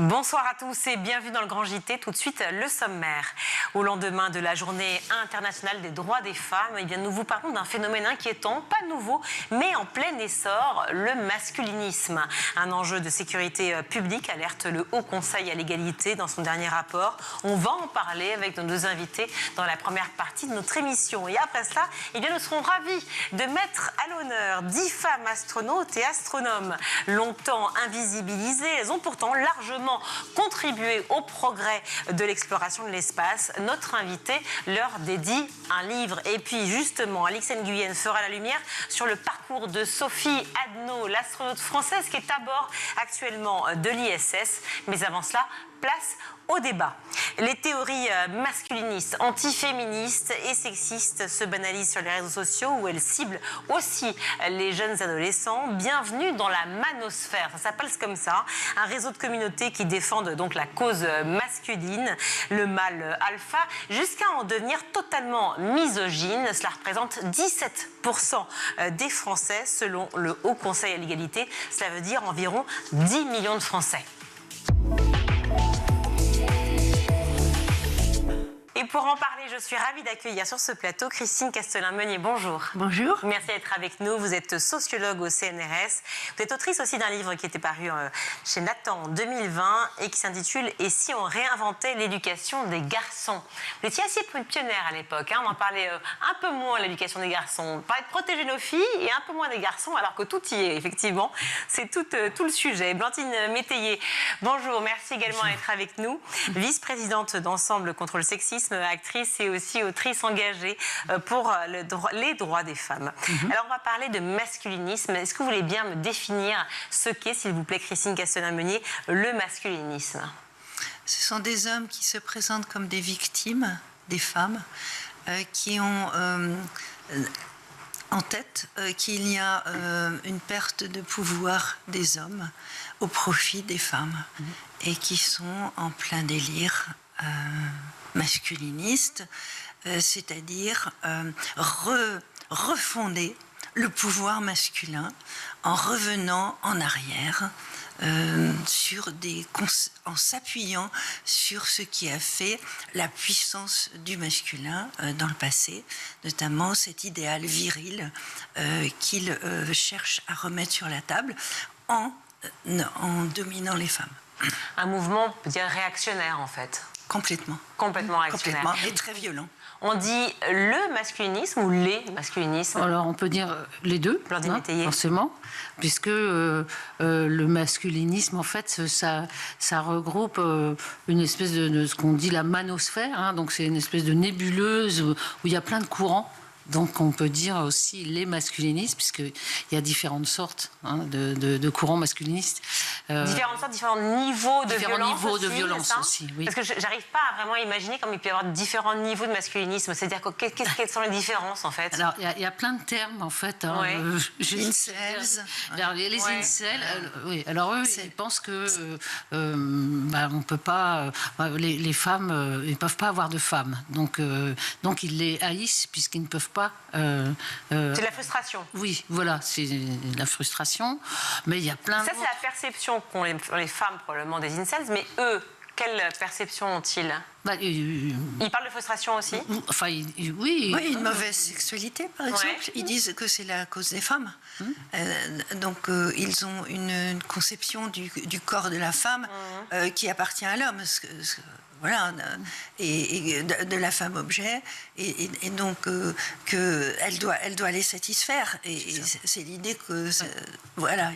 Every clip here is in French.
Bonsoir à tous et bienvenue dans le Grand JT. Tout de suite, le sommaire. Au lendemain de la journée internationale des droits des femmes, nous vous parlons d'un phénomène inquiétant, pas nouveau, mais en plein essor, le masculinisme. Un enjeu de sécurité publique, alerte le Haut Conseil à l'égalité dans son dernier rapport. On va en parler avec nos deux invités dans la première partie de notre émission. Et après cela, nous serons ravis de mettre à l'honneur 10 femmes astronautes et astronomes. Longtemps invisibilisées, elles ont pourtant largement contribué au progrès de l'exploration de l'espace. Notre invité leur dédie un livre. Et puis justement, Alix Nguyen fera la lumière sur le parcours de Sophie Adno, l'astronaute française qui est à bord actuellement de l'ISS. Mais avant cela, place au débat. Les théories masculinistes, antiféministes et sexistes se banalisent sur les réseaux sociaux où elles ciblent aussi les jeunes adolescents. Bienvenue dans la manosphère, ça s'appelle comme ça, un réseau de communautés qui défendent donc la cause masculine, le mâle alpha, jusqu'à en devenir totalement misogyne. Cela représente 17% des Français selon le Haut Conseil à l'égalité. Cela veut dire environ 10 millions de Français. Et pour en parler, je suis ravie d'accueillir sur ce plateau Christine Castelin-Meunier. Bonjour. Bonjour. Merci d'être avec nous. Vous êtes sociologue au CNRS. Vous êtes autrice aussi d'un livre qui était paru chez Nathan en 2020 et qui s'intitule « Et si on réinventait l'éducation des garçons ?» Vous étiez assez pionnière à l'époque. On en parlait un peu moins de l'éducation des garçons. On parlait de protéger nos filles et un peu moins des garçons, alors que tout y est, effectivement. C'est tout le sujet. Blandine Métayer, bonjour. Merci également d'être avec nous. Vice-présidente d'Ensemble contre le sexisme, actrice et aussi autrice engagée pour les droits des femmes. Alors, on va parler de masculinisme. Est-ce que vous voulez bien me définir ce qu'est, s'il vous plaît, Christine Castelin-Meunier, le masculinisme? Ce sont des hommes qui se présentent comme des victimes, des femmes, qui ont en tête qu'il y a une perte de pouvoir des hommes au profit des femmes et qui sont en plein délire masculiniste, c'est-à-dire refonder le pouvoir masculin en revenant en arrière en s'appuyant sur ce qui a fait la puissance du masculin dans le passé, notamment cet idéal viril qu'il cherche à remettre sur la table en dominant les femmes. Un mouvement, on peut dire, réactionnaire, en fait. Complètement. Complètement réactionnaire. Complètement, et très violent. On dit le masculinisme ou les masculinismes? Alors, on peut dire les deux, forcément, puisque le masculinisme, en fait, ça regroupe une espèce de ce qu'on dit la manosphère, donc c'est une espèce de nébuleuse où il y a plein de courants. Donc on peut dire aussi les masculinistes, puisqu'il y a différentes sortes de courants masculinistes. Différentes sortes, différents niveaux de différents violence niveaux aussi, de violence aussi, oui. Parce que j'arrive pas à vraiment imaginer comme il peut y avoir différents niveaux de masculinisme. C'est-à-dire quelles sont les différences, en fait? Alors, il y a plein de termes, en fait. Incels. Alors, les incels, oui. Alors, eux, ils pensent que on peut pas... les femmes, ils ne peuvent pas avoir de femmes. Donc ils les haïssent, puisqu'ils ne peuvent pas... c'est de la frustration. Oui, voilà, c'est de la frustration. Mais il y a plein... Ça, c'est la perception qu'ont les femmes, probablement, des incels. Mais eux, quelle perception ont-ils? Ils parlent de frustration aussi? Enfin, oui. Oui, une mauvaise sexualité, par exemple. Ouais. Ils disent que c'est la cause des femmes. Donc, ils ont une conception du corps de la femme qui appartient à l'homme. Voilà, et de la femme objet, et donc elle doit les satisfaire, et c'est l'idée que voilà,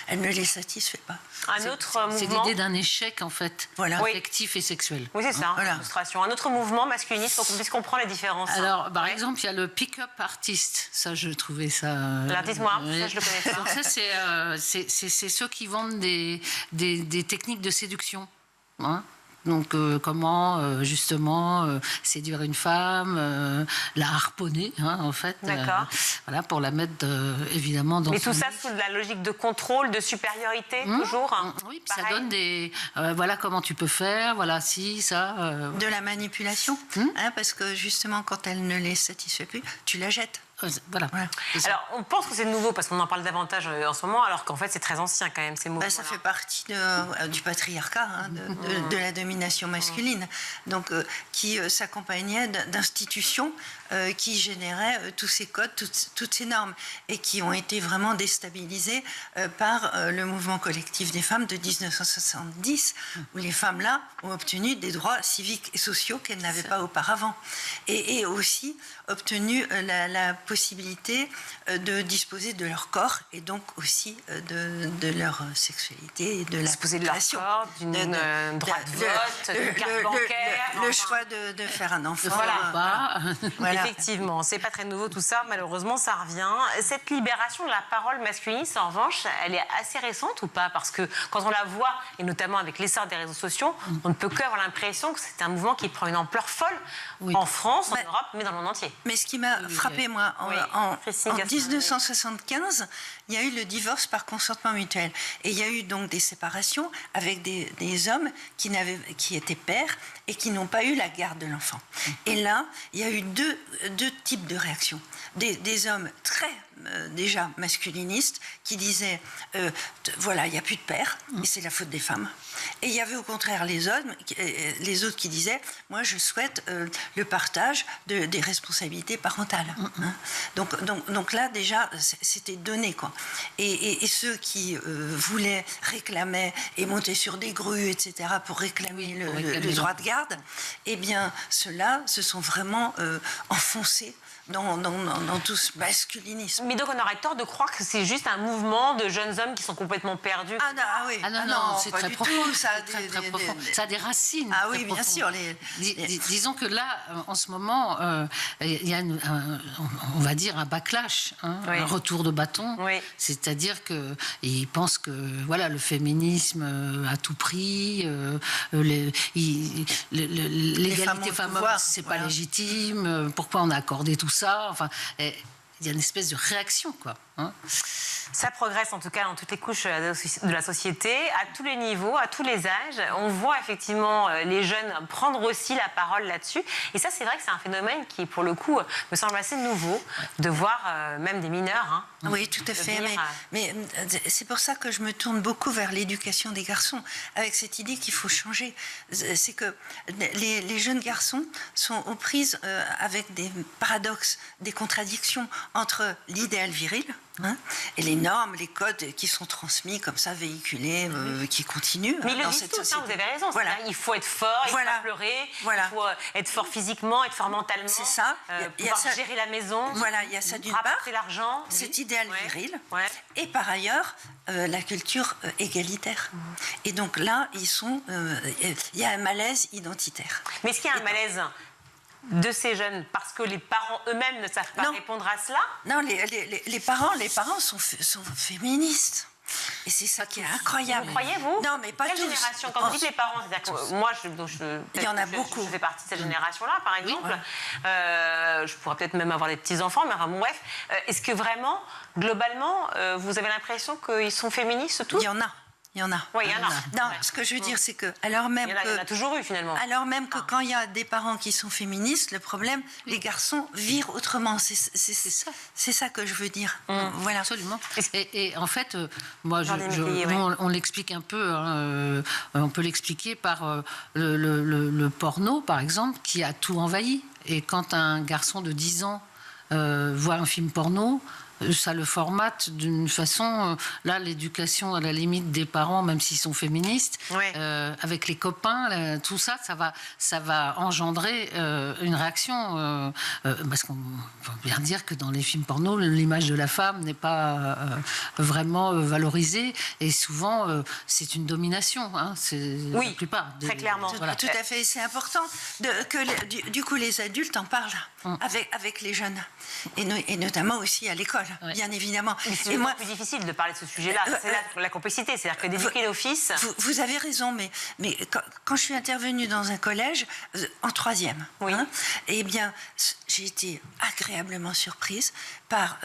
elle ne les satisfait pas. Un autre mouvement, c'est l'idée d'un échec, en fait, affectif et sexuel. Oui, c'est ça, voilà. Frustration. Un autre mouvement masculiniste pour qu'on puisse comprendre les différences. Alors, par exemple, il y a le pick-up artist. Ça, je trouvais ça... Alors, dites-moi, ça, je le connais pas. Donc ça, c'est ceux qui vendent des techniques de séduction. Donc, comment, justement, séduire une femme, la harponner, en fait. D'accord. Voilà, pour la mettre, évidemment, dans... Mais tout ça sous la logique de contrôle, de supériorité, toujours. Oui, puis ça donne des... voilà comment tu peux faire, voilà, si, ça... De la manipulation, parce que, justement, quand elle ne les satisfait plus, tu la jettes. Voilà. Alors, on pense que c'est nouveau parce qu'on en parle davantage en ce moment, alors qu'en fait, c'est très ancien quand même, ces mots. Ça fait partie du patriarcat, de la domination masculine, donc qui s'accompagnait d'institutions qui généraient tous ces codes, toutes ces normes, et qui ont été vraiment déstabilisées par le mouvement collectif des femmes de 1970, où les femmes là ont obtenu des droits civiques et sociaux qu'elles n'avaient pas auparavant, et aussi obtenu la possibilité de disposer de leur corps et donc aussi de leur sexualité et de la disposer de leur corps, d'une droit de vote, d'une carte bancaire, le choix de faire un enfant. Voilà. Effectivement, c'est pas très nouveau tout ça, malheureusement ça revient. Cette libération de la parole masculiniste, en revanche, elle est assez récente ou pas? Parce que quand on la voit, et notamment avec l'essor des réseaux sociaux, on ne peut qu'avoir l'impression que c'est un mouvement qui prend une ampleur folle en France, en Europe, mais dans le monde entier. Mais ce qui m'a frappé, moi, en 1975, il y a eu le divorce par consentement mutuel. Et il y a eu donc des séparations avec des hommes qui étaient pères et qui n'ont pas eu la garde de l'enfant. Et là, il y a eu deux types de réactions. Des hommes très, déjà, masculinistes, qui disaient, voilà, il n'y a plus de père, et c'est la faute des femmes. Et il y avait au contraire les autres qui disaient, moi, je souhaite le partage des responsabilités parentales. Hein. Donc là, déjà, c'était donné, quoi. Et ceux qui réclamaient et montaient sur des grues, etc., pour réclamer le droit de garde, eh bien, ceux-là se sont vraiment enfoncés dans tout ce masculinisme. Mais donc on aurait tort de croire que c'est juste un mouvement de jeunes hommes qui sont complètement perdus. Non, c'est très profond. Ça a des racines. Ah oui, bien sûr. Disons que là, en ce moment, il y a on va dire un backlash, un retour de bâton. Oui. C'est-à-dire qu'ils pensent que voilà, le féminisme à tout prix, l'égalité femmes-hommes, c'est pas légitime. Pourquoi on a accordé tout ça? Enfin, il y a une espèce de réaction, quoi. Ça progresse en tout cas dans toutes les couches de la société, à tous les niveaux, à tous les âges. On voit effectivement les jeunes prendre aussi la parole là-dessus. Et ça, c'est vrai que c'est un phénomène qui, pour le coup, me semble assez nouveau, de voir même des mineurs. Oui, tout à fait. Mais c'est pour ça que je me tourne beaucoup vers l'éducation des garçons, avec cette idée qu'il faut changer. C'est que les jeunes garçons sont aux prises avec des paradoxes, des contradictions entre l'idéal viril, et les normes, les codes qui sont transmis comme ça, véhiculés, qui continuent. Mais ils le disent tous, vous avez raison. Voilà. Il faut être fort, il faut pas pleurer, il faut être fort physiquement, être fort mentalement. C'est ça. Pouvoir gérer la maison. Voilà, il y a ça d'une part. L'argent. Cet idéal viril. Et par ailleurs, la culture égalitaire. Et donc là, il y a un malaise identitaire. Mais est-ce qu'il y a un malaise de ces jeunes parce que les parents eux-mêmes ne savent pas répondre à cela? Non, les parents sont féministes. Et c'est ça qui est incroyable. Vous croyez, vous? Non, mais pas Quelle tous. génération? Quand vous dites les parents, c'est-à-dire que moi, il y en a beaucoup. Je fais partie de cette génération-là, par exemple. Je pourrais peut-être même avoir des petits-enfants, mais enfin bon, bref. Est-ce que vraiment, globalement, vous avez l'impression qu'ils sont féministes tous? Il y en a. Oui, il y en a. Non, ce que je veux dire, c'est que, alors même il y en a toujours eu, finalement. Alors même que quand il y a des parents qui sont féministes, le problème, les garçons virent autrement. C'est ça que je veux dire. Voilà. Absolument. Et en fait, moi, on l'explique un peu. On peut l'expliquer par le porno, par exemple, qui a tout envahi. Et quand un garçon de 10 ans voit un film porno, ça le formate d'une façon... là, l'éducation à la limite des parents, même s'ils sont féministes, avec les copains, tout ça, ça va engendrer une réaction. Parce qu'on peut bien dire que dans les films porno, l'image de la femme n'est pas vraiment valorisée. Et souvent, c'est une domination. Oui, la plupart très clairement. Voilà. Tout à fait. C'est important que du coup, les adultes en parlent avec les jeunes. Et notamment aussi à l'école, bien évidemment. Mais c'est plus difficile de parler de ce sujet-là. C'est la complicité. C'est-à-dire que d'éduquer l'office... Vous avez raison, mais quand je suis intervenue dans un collège, en 3e, eh bien, j'ai été agréablement surprise par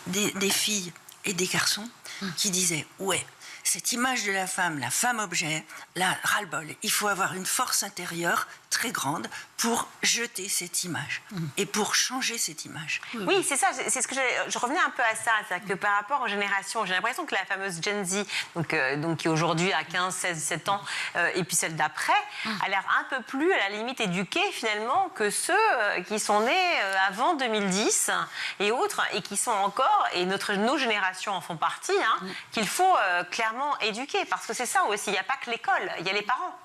des filles et des garçons qui disaient « Ouais, cette image de la femme objet, là, ras-le-bol, il faut avoir une force intérieure très grande pour jeter cette image et pour changer cette image. Oui, c'est ça, c'est ce que je revenais un peu à ça, c'est-à-dire que par rapport aux générations, j'ai l'impression que la fameuse Gen Z, donc qui aujourd'hui a 15, 16, 17 ans, et puis celle d'après, a l'air un peu plus à la limite éduquée finalement que ceux qui sont nés avant 2010 et autres, et qui sont encore, et nos générations en font partie, qu'il faut clairement éduquer, parce que c'est ça aussi, il n'y a pas que l'école, il y a les parents.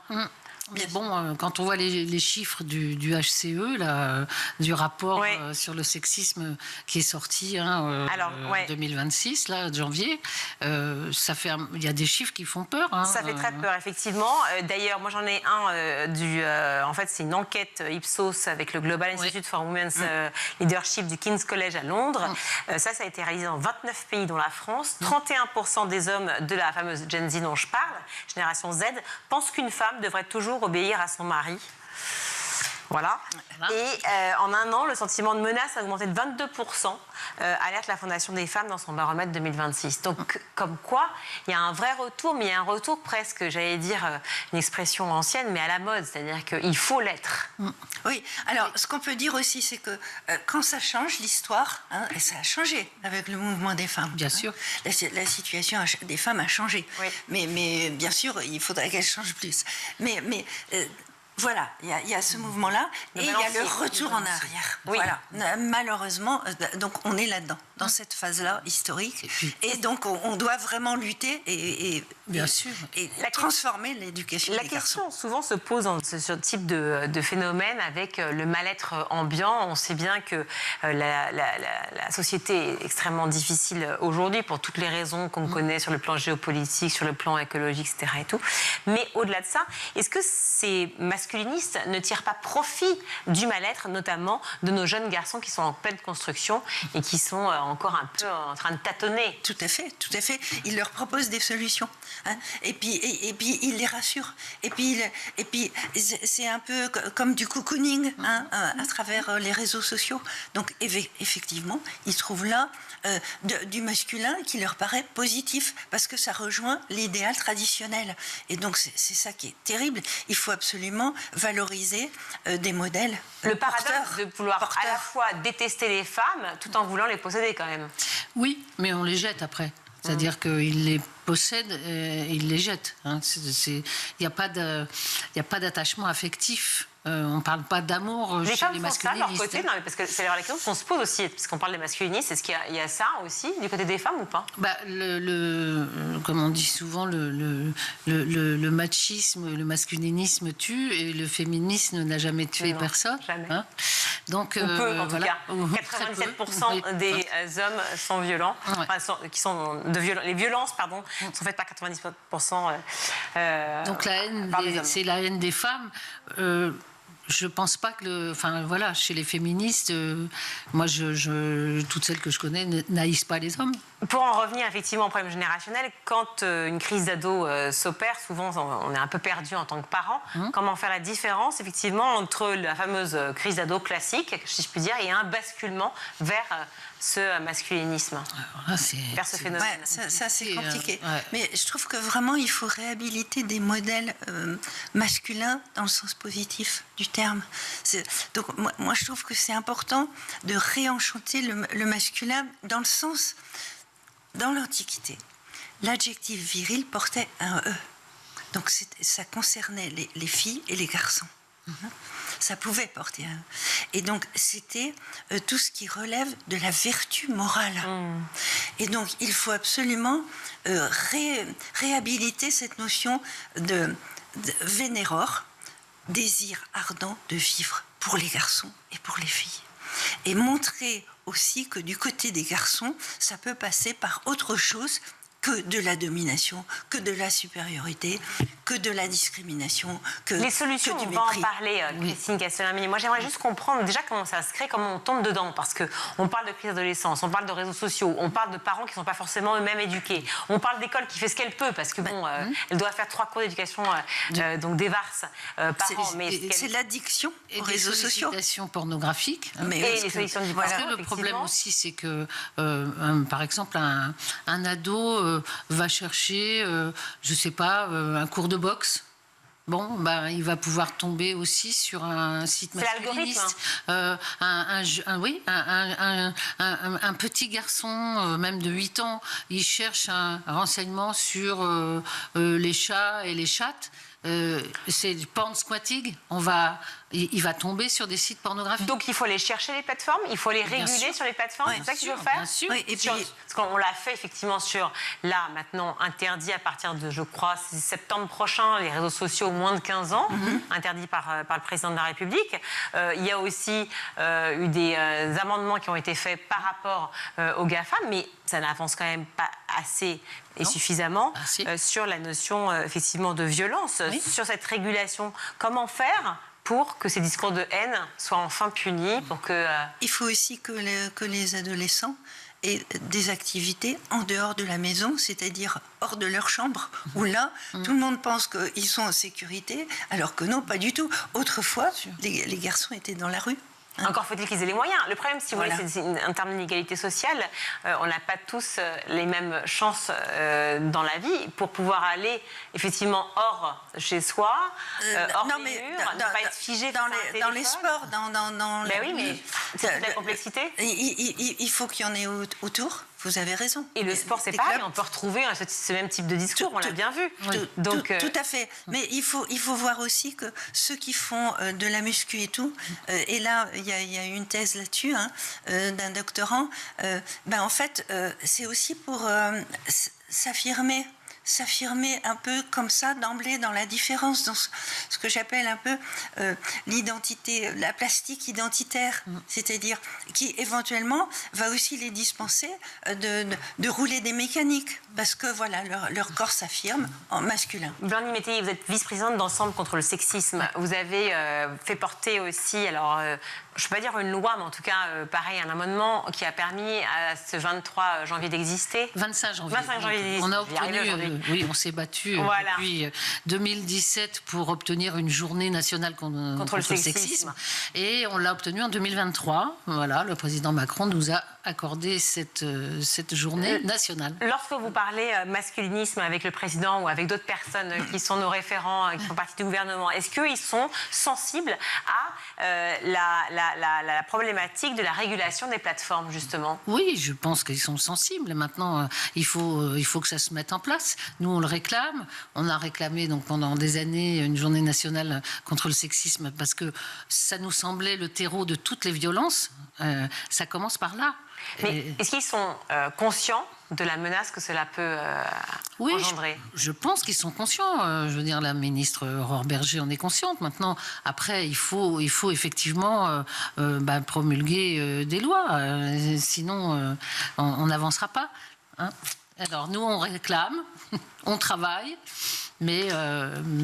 Mais bon, quand on voit les chiffres du HCE, là, du rapport sur le sexisme qui est sorti en 2026, là, de janvier, il y a des chiffres qui font peur. Ça fait très peur, effectivement. D'ailleurs, moi, j'en ai un en fait, c'est une enquête Ipsos avec le Global Institute for Women's Leadership du King's College à Londres. Ça a été réalisé dans 29 pays, dont la France. 31% des hommes de la fameuse Gen Z dont je parle, génération Z, pensent qu'une femme devrait toujours obéir à son mari. Voilà. Et en un an, le sentiment de menace a augmenté de 22%, alerte la Fondation des femmes dans son baromètre 2026. Donc, comme quoi, il y a un vrai retour, mais il y a un retour presque, j'allais dire, une expression ancienne, mais à la mode, c'est-à-dire qu'il faut l'être. Oui, alors, ce qu'on peut dire aussi, c'est que quand ça change, l'histoire, et ça a changé avec le mouvement des femmes. Bien sûr. La situation des femmes a changé. Oui. Mais bien sûr, il faudrait qu'elle change plus. Mais voilà, il y a ce mouvement-là et il y a le retour en arrière. Oui. Voilà. Malheureusement, donc on est là-dedans, dans cette phase-là historique. Et donc on doit vraiment lutter et transformer l'éducation des garçons. La question souvent se pose dans ce type de phénomène avec le mal-être ambiant. On sait bien que la société est extrêmement difficile aujourd'hui pour toutes les raisons qu'on connaît sur le plan géopolitique, sur le plan écologique, etc. Et tout. Mais au-delà de ça, est-ce que ces masculinistes ne tirent pas profit du mal-être, notamment de nos jeunes garçons qui sont en pleine construction et qui sont encore un peu en train de tâtonner? Tout à fait, tout à fait. Ils leur proposent des solutions, et puis ils les rassurent. Et puis c'est un peu comme du cocooning, à travers les réseaux sociaux. Donc effectivement, ils trouvent là du masculin qui leur paraît positif parce que ça rejoint l'idéal traditionnel. Et donc c'est ça qui est terrible. Il faut absolument valoriser des modèles. Le paradoxe de vouloir à la fois détester les femmes tout en voulant les posséder quand même. Oui, mais on les jette après. C'est-à-dire qu'ils les possèdent et ils les jettent. Il n'y a pas d'attachement affectif. On ne parle pas d'amour chez les masculinistes. Les femmes font ça de leur côté, non, mais parce que c'est la question qu'on se pose aussi, parce qu'on parle des masculinistes. Est-ce qu'il y a ça aussi du côté des femmes ou pas? Comme on dit souvent, le machisme, le masculinisme tue et le féminisme n'a jamais tué personne. Jamais. Donc, ou peu, en tout cas. 97% des hommes sont violents. Les violences, sont faites par 90%. Donc c'est la haine des femmes. Je pense pas que chez les féministes, moi, toutes celles que je connais n'haïssent pas les hommes. Pour en revenir effectivement au problème générationnel, quand une crise d'ado s'opère, souvent on est un peu perdu en tant que parent. Comment faire la différence effectivement entre la fameuse crise d'ado classique, si je puis dire, et un basculement vers ce masculinisme, vers ce phénomène? Ça c'est compliqué. Mais je trouve que vraiment il faut réhabiliter des modèles masculins dans le sens positif du terme. Donc moi je trouve que c'est important de réenchanter le masculin dans le sens... Dans l'Antiquité, l'adjectif viril portait un « e ». Donc ça concernait les filles et les garçons. Ça pouvait porter un « e ». Et donc c'était tout ce qui relève de la vertu morale. Et donc il faut absolument réhabiliter cette notion de vénéror, désir ardent de vivre pour les garçons et pour les filles. Et montrer aussi que du côté des garçons, ça peut passer par autre chose que de la domination, que de la supériorité, que de la discrimination, que les solutions, que du on mépris. va en parler, Christine Castelnau. Moi, j'aimerais juste comprendre déjà comment ça se crée, comment on tombe dedans, parce qu'on parle de crise d'adolescence, on parle de réseaux sociaux, on parle de parents qui ne sont pas forcément eux-mêmes éduqués, on parle d'école qui fait ce qu'elle peut, parce que elle doit faire 3 cours d'éducation, donc des VARS par an. C'est l'addiction aux réseaux sociaux. Et des sollicitations pornographiques. Et les sollicitations du Parce que le problème aussi, c'est que, par exemple, un ado va chercher, je sais pas, un cours de boxe. Bon, ben, il va pouvoir tomber aussi sur un site masculiniste. Un petit garçon, même de 8 ans, il cherche un renseignement sur les chats et les chattes. C'est du porn squatting. Il va tomber sur des sites pornographiques. Donc il faut aller chercher les plateformes, il faut les réguler sur les plateformes, c'est ça qu'il faut faire. Bien sûr. Oui, et puis, parce qu'on l'a fait effectivement sur, là maintenant interdit à partir de, je crois, septembre prochain, les réseaux sociaux moins de 15 ans, interdit par le président de la République. Il y a aussi eu des amendements qui ont été faits par rapport aux GAFAM, mais ça n'avance quand même pas assez et suffisamment sur la notion effectivement de violence, sur cette régulation. Comment faire pour que ces discours de haine soient enfin punis, pour que... Il faut aussi que les adolescents aient des activités en dehors de la maison, c'est-à-dire hors de leur chambre, où là, tout le monde pense qu'ils sont en sécurité, alors que non, pas du tout. Autrefois, les garçons étaient dans la rue. Encore faut-il qu'ils aient les moyens. Le problème, si vous voulez, c'est en termes d'inégalité sociale, on n'a pas tous les mêmes chances dans la vie pour pouvoir aller effectivement hors chez soi, hors des murs, ne pas être figé dans les sports, dans oui, mais c'est la complexité. Il faut qu'il y en ait autour. Vous avez raison. Et le sport, c'est pareil, on peut retrouver ce même type de discours, on l'a bien vu. Tout à fait. Mais il faut voir aussi que ceux qui font de la muscu et tout, et là, il y a une thèse là-dessus, d'un doctorant, en fait, c'est aussi pour s'affirmer un peu comme ça d'emblée dans la différence, dans ce que j'appelle un peu l'identité, la plastique identitaire, c'est-à-dire qui éventuellement va aussi les dispenser de rouler des mécaniques, parce que voilà, leur corps s'affirme en masculin. Blandine Métayer, vous êtes vice-présidente d'Ensemble contre le sexisme. Vous avez fait porter aussi, alors je ne peux pas dire une loi, mais en tout cas, pareil, un amendement qui a permis à ce 23 janvier d'exister. 25 janvier. 25 janvier. On a obtenu, on s'est battu depuis 2017 pour obtenir une journée nationale contre le sexisme. Et on l'a obtenu en 2023. Voilà, le président Macron nous a accordé cette journée nationale. Lorsque vous parlez masculinisme avec le président ou avec d'autres personnes qui sont nos référents, qui font partie du gouvernement, est-ce qu'ils sont sensibles à la problématique de la régulation des plateformes, justement? Oui, je pense qu'ils sont sensibles. Maintenant, il faut que ça se mette en place. Nous, on le réclame. On a réclamé donc, pendant des années une journée nationale contre le sexisme parce que ça nous semblait le terreau de toutes les violences. Ça commence par là. Mais est-ce qu'ils sont conscients de la menace que cela peut engendrer? Je pense qu'ils sont conscients. Je veux dire, la ministre Aurore Bergé en est consciente. Maintenant, après, il faut effectivement promulguer des lois. Sinon, on n'avancera pas. Alors, nous, on réclame, on travaille, mais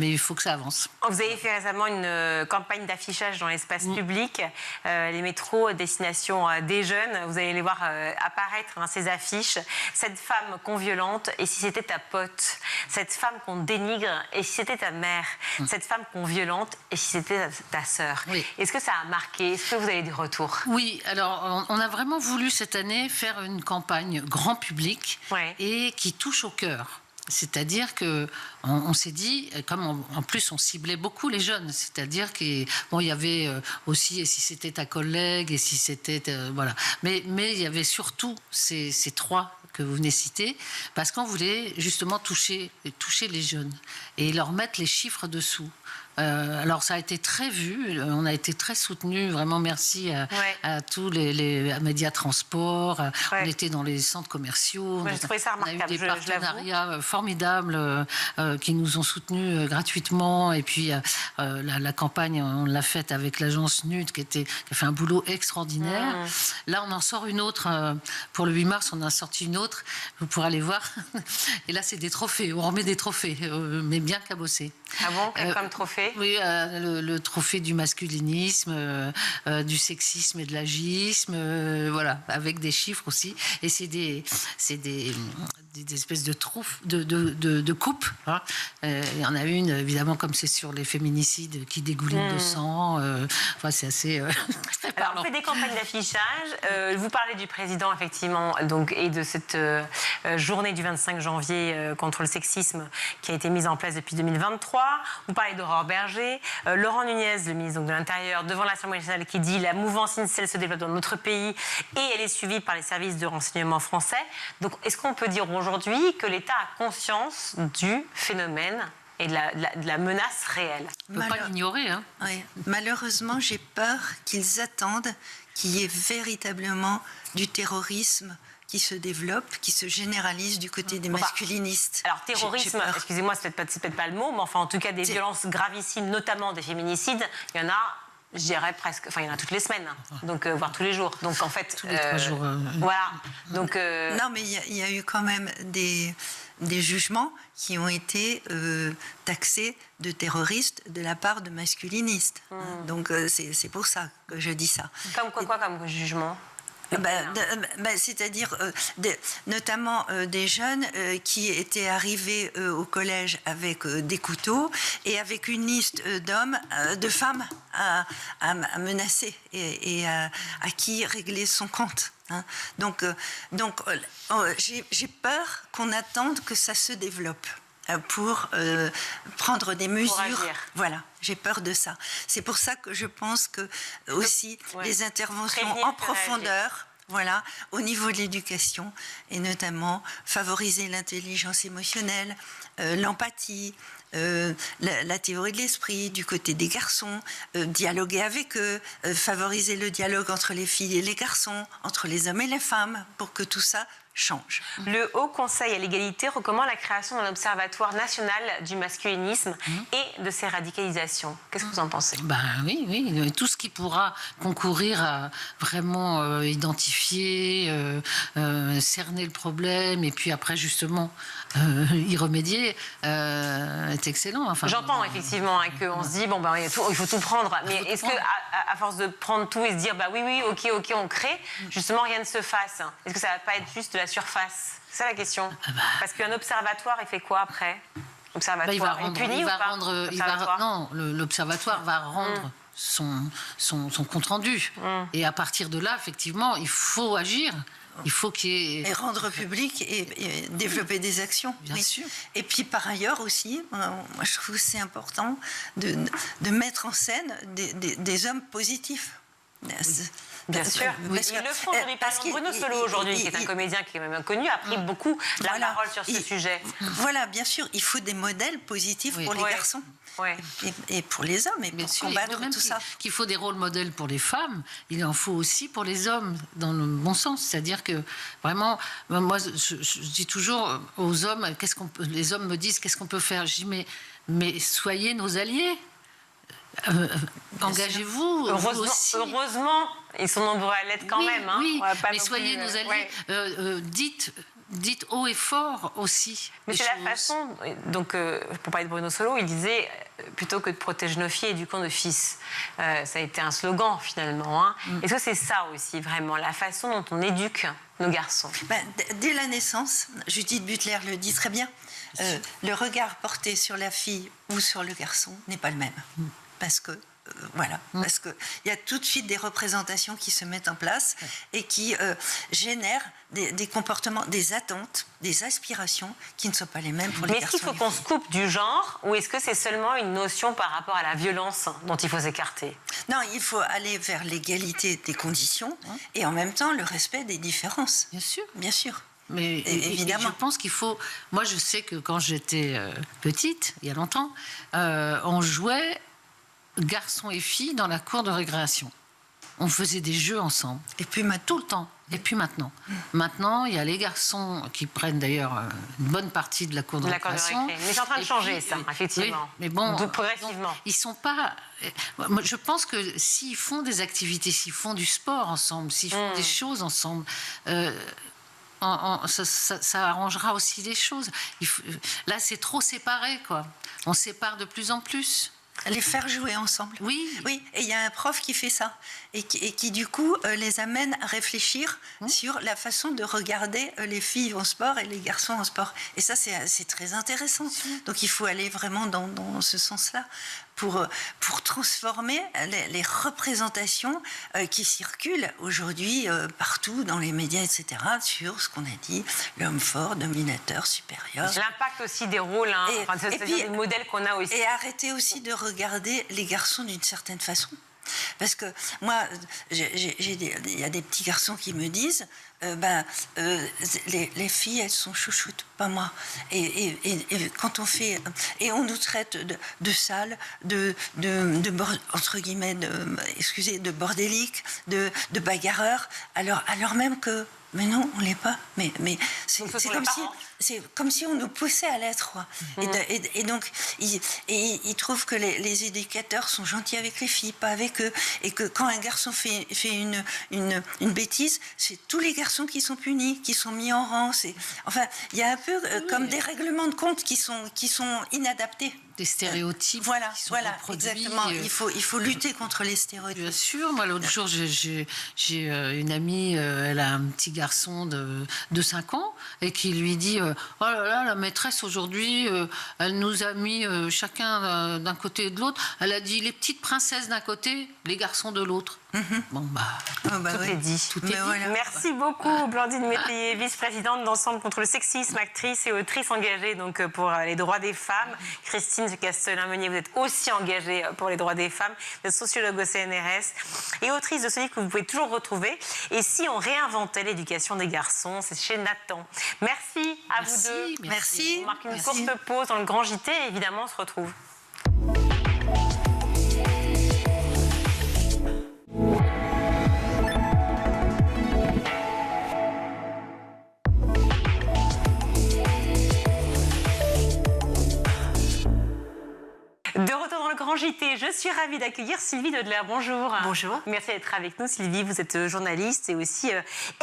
il faut que ça avance. Vous avez fait récemment une campagne d'affichage dans l'espace public, les métros, destination des jeunes. Vous allez les voir apparaître ces affiches. Cette femme qu'on violente, et si c'était ta pote? Cette femme qu'on dénigre, et si c'était ta mère? Cette femme qu'on violente, et si c'était ta sœur? Oui. Est-ce que ça a marqué? Est-ce que vous avez des retours? Oui, alors on a vraiment voulu cette année faire une campagne grand public et qui touche au cœur. C'est-à-dire qu'on s'est dit, comme en plus on ciblait beaucoup les jeunes, c'est-à-dire qu'il y avait aussi, et si c'était ta collègue, et si c'était... voilà. Mais il y avait surtout ces trois que vous venez citer, parce qu'on voulait justement toucher les jeunes et leur mettre les chiffres dessous. Alors ça a été très vu, on a été très soutenus, vraiment merci à tous les médias transport, on était dans les centres commerciaux, j'ai trouvé ça remarquable, on a eu des partenariats formidables qui nous ont soutenus gratuitement, et puis la campagne on l'a faite avec l'agence NUD qui a fait un boulot extraordinaire. Là on en sort une autre, pour le 8 mars on en a sorti une autre, vous pourrez aller voir, et là c'est des trophées, on remet des trophées, mais bien cabossés. Ah bon, comme trophée? trophée. Oui, le trophée du masculinisme, du sexisme et de l'agisme, voilà, avec des chiffres aussi. Et c'est des espèces de coupes. Hein. Il y en a une, évidemment, comme c'est sur les féminicides qui dégoulinent de sang. Enfin, c'est assez... Alors, on fait des campagnes d'affichage. Vous parlez du président, effectivement, donc, et de cette journée du 25 janvier contre le sexisme qui a été mise en place depuis 2023. Vous parlez d'Aurore Berger. Laurent Nunez, le ministre de l'Intérieur, devant l'Assemblée nationale, qui dit « La mouvance incel se développe dans notre pays et elle est suivie par les services de renseignement français ». Donc, est-ce qu'on peut dire aujourd'hui que l'État a conscience du phénomène et de la menace réelle? On ne peut pas l'ignorer. Hein. Oui. Malheureusement, j'ai peur qu'ils attendent qu'il y ait véritablement du terrorisme qui se développe, qui se généralise du côté des masculinistes. Alors, terrorisme, excusez-moi, c'est peut-être pas le mot, mais enfin, en tout cas, des violences gravissimes, notamment des féminicides, il y en a... Je dirais presque, enfin il y en a toutes les semaines, donc voire tous les jours. Donc en fait, tous les 3 jours. Voilà. Donc non, mais il y a eu quand même des jugements qui ont été taxés de terroristes de la part de masculinistes. Donc c'est pour ça que je dis ça. Comme quoi comme jugement? C'est-à-dire notamment des jeunes qui étaient arrivés au collège avec des couteaux et avec une liste de femmes à menacer et à qui régler son compte. Hein. Donc j'ai peur qu'on attende que ça se développe pour prendre des mesures. Voilà, j'ai peur de ça. C'est pour ça que je pense que aussi les interventions en profondeur, voilà, au niveau de l'éducation, et notamment favoriser l'intelligence émotionnelle, l'empathie, la théorie de l'esprit du côté des garçons, dialoguer avec eux, favoriser le dialogue entre les filles et les garçons, entre les hommes et les femmes, pour que tout ça change. Le Haut Conseil à l'égalité recommande la création d'un observatoire national du masculinisme et de ses radicalisations. Qu'est-ce que vous en pensez? Oui, tout ce qui pourra concourir à vraiment identifier, cerner le problème et puis après justement y remédier est excellent. Enfin, j'entends effectivement qu'on se dit il faut tout prendre, mais est-ce que à force de prendre tout et se dire oui, ok, on crée, justement rien ne se fasse? Est-ce que ça va pas être juste de la surface? C'est ça la question. Parce qu'un observatoire, il fait quoi après? L'observatoire est puni ou pas? Non, l'observatoire va rendre son compte rendu. Et à partir de là, effectivement, il faut agir. Il faut qu'il y ait... Et rendre public et développer des actions. Bien sûr. Et puis par ailleurs aussi, moi je trouve que c'est important de mettre en scène des hommes positifs. Bien sûr. Ils le font aujourd'hui. Parce que Bruno Solo, aujourd'hui, qui est un comédien qui est même inconnu, a pris beaucoup la parole sur ce sujet. Voilà, bien sûr, il faut des modèles positifs pour les garçons. Et pour les hommes, et pour combattre tout ça. Qu'il faut des rôles modèles pour les femmes, il en faut aussi pour les hommes, dans le bon sens. C'est-à-dire que, vraiment, moi, je dis toujours aux hommes, les hommes me disent, qu'est-ce qu'on peut faire? Je dis, mais soyez nos alliés. Engagez-vous. Heureusement, ils sont nombreux à l'être quand même. Hein. Oui, mais soyez nos alliés. Dites haut et fort aussi. Mais c'est la façon. Donc, pour parler de Bruno Solo, il disait plutôt que de protéger nos filles, éduquons nos fils. Ça a été un slogan finalement. Hein. Est-ce que c'est ça aussi vraiment, la façon dont on éduque nos garçons? Dès la naissance, Judith Butler le dit très bien. Le regard porté sur la fille ou sur le garçon n'est pas le même. Parce que parce qu'il y a tout de suite des représentations qui se mettent en place et qui génèrent des comportements, des attentes, des aspirations qui ne sont pas les mêmes pour les garçons. Mais est-ce qu'il faut qu'on se coupe du genre ou est-ce que c'est seulement une notion par rapport à la violence dont il faut s'écarter? Non, il faut aller vers l'égalité des conditions et en même temps le respect des différences. Bien sûr. Bien sûr. Mais évidemment. Et je pense qu'il faut... Moi, je sais que quand j'étais petite, il y a longtemps, on jouait garçons et filles dans la cour de récréation. On faisait des jeux ensemble. Et puis tout le temps. Et puis maintenant. Maintenant, il y a les garçons qui prennent d'ailleurs une bonne partie de la cour de récréation. Mais c'est en train de changer, ça, effectivement. Oui, mais bon, progressivement. Ils sont pas... Je pense que s'ils font des activités, s'ils font du sport ensemble, s'ils font des choses ensemble... ça arrangera aussi les choses. Là, c'est trop séparé, quoi. On sépare de plus en plus. Les faire jouer ensemble. Oui. Oui, et il y a un prof qui fait ça et qui du coup les amène à réfléchir sur la façon de regarder les filles en sport et les garçons en sport. Et ça, c'est très intéressant. Donc il faut aller vraiment dans ce sens-là pour transformer les représentations qui circulent aujourd'hui partout dans les médias, etc., sur ce qu'on a dit, l'homme fort, dominateur, supérieur. L'impact aussi des rôles, c'est des modèles qu'on a aussi. Et arrêter aussi de regarder les garçons d'une certaine façon. Parce que moi, il y a des petits garçons qui me disent les filles, elles sont chouchoutes, pas moi. Et quand on fait... Et on nous traite de sales, entre guillemets, de bordéliques, de bagarreurs, alors même que... Mais non, on ne l'est pas. Mais c'est comme si on nous poussait à l'être. Et donc, ils trouvent que les éducateurs sont gentils avec les filles, pas avec eux. Et que quand un garçon fait une bêtise, c'est tous les garçons qui sont punis, qui sont mis en rang. Enfin, il y a un peu comme des règlements de compte qui sont inadaptés. Des stéréotypes. Voilà, exactement. Il faut lutter contre les stéréotypes. Bien sûr. Moi, l'autre jour, j'ai une amie, elle a un petit garçon de 5 ans et qui lui dit oh là là, la maîtresse aujourd'hui, elle nous a mis chacun d'un côté et de l'autre. Elle a dit les petites princesses d'un côté, les garçons de l'autre. Bon, tout est dit. Tout est dit. Voilà. Merci beaucoup, Blandine Métayer, vice-présidente d'Ensemble contre le sexisme, actrice et autrice engagée donc, pour les droits des femmes. Christine Castelin-Meunier, vous êtes aussi engagée pour les droits des femmes. Vous êtes sociologue au CNRS et autrice de ce livre que vous pouvez toujours retrouver. Et si on réinventait l'éducation des garçons, c'est chez Nathan. Merci à vous deux. Merci. On marque une courte pause dans le Grand JT et évidemment, on se retrouve. De retour dans le Grand JT, je suis ravie d'accueillir Sylvie Daudeler. Bonjour. Bonjour. Merci d'être avec nous, Sylvie. Vous êtes journaliste et aussi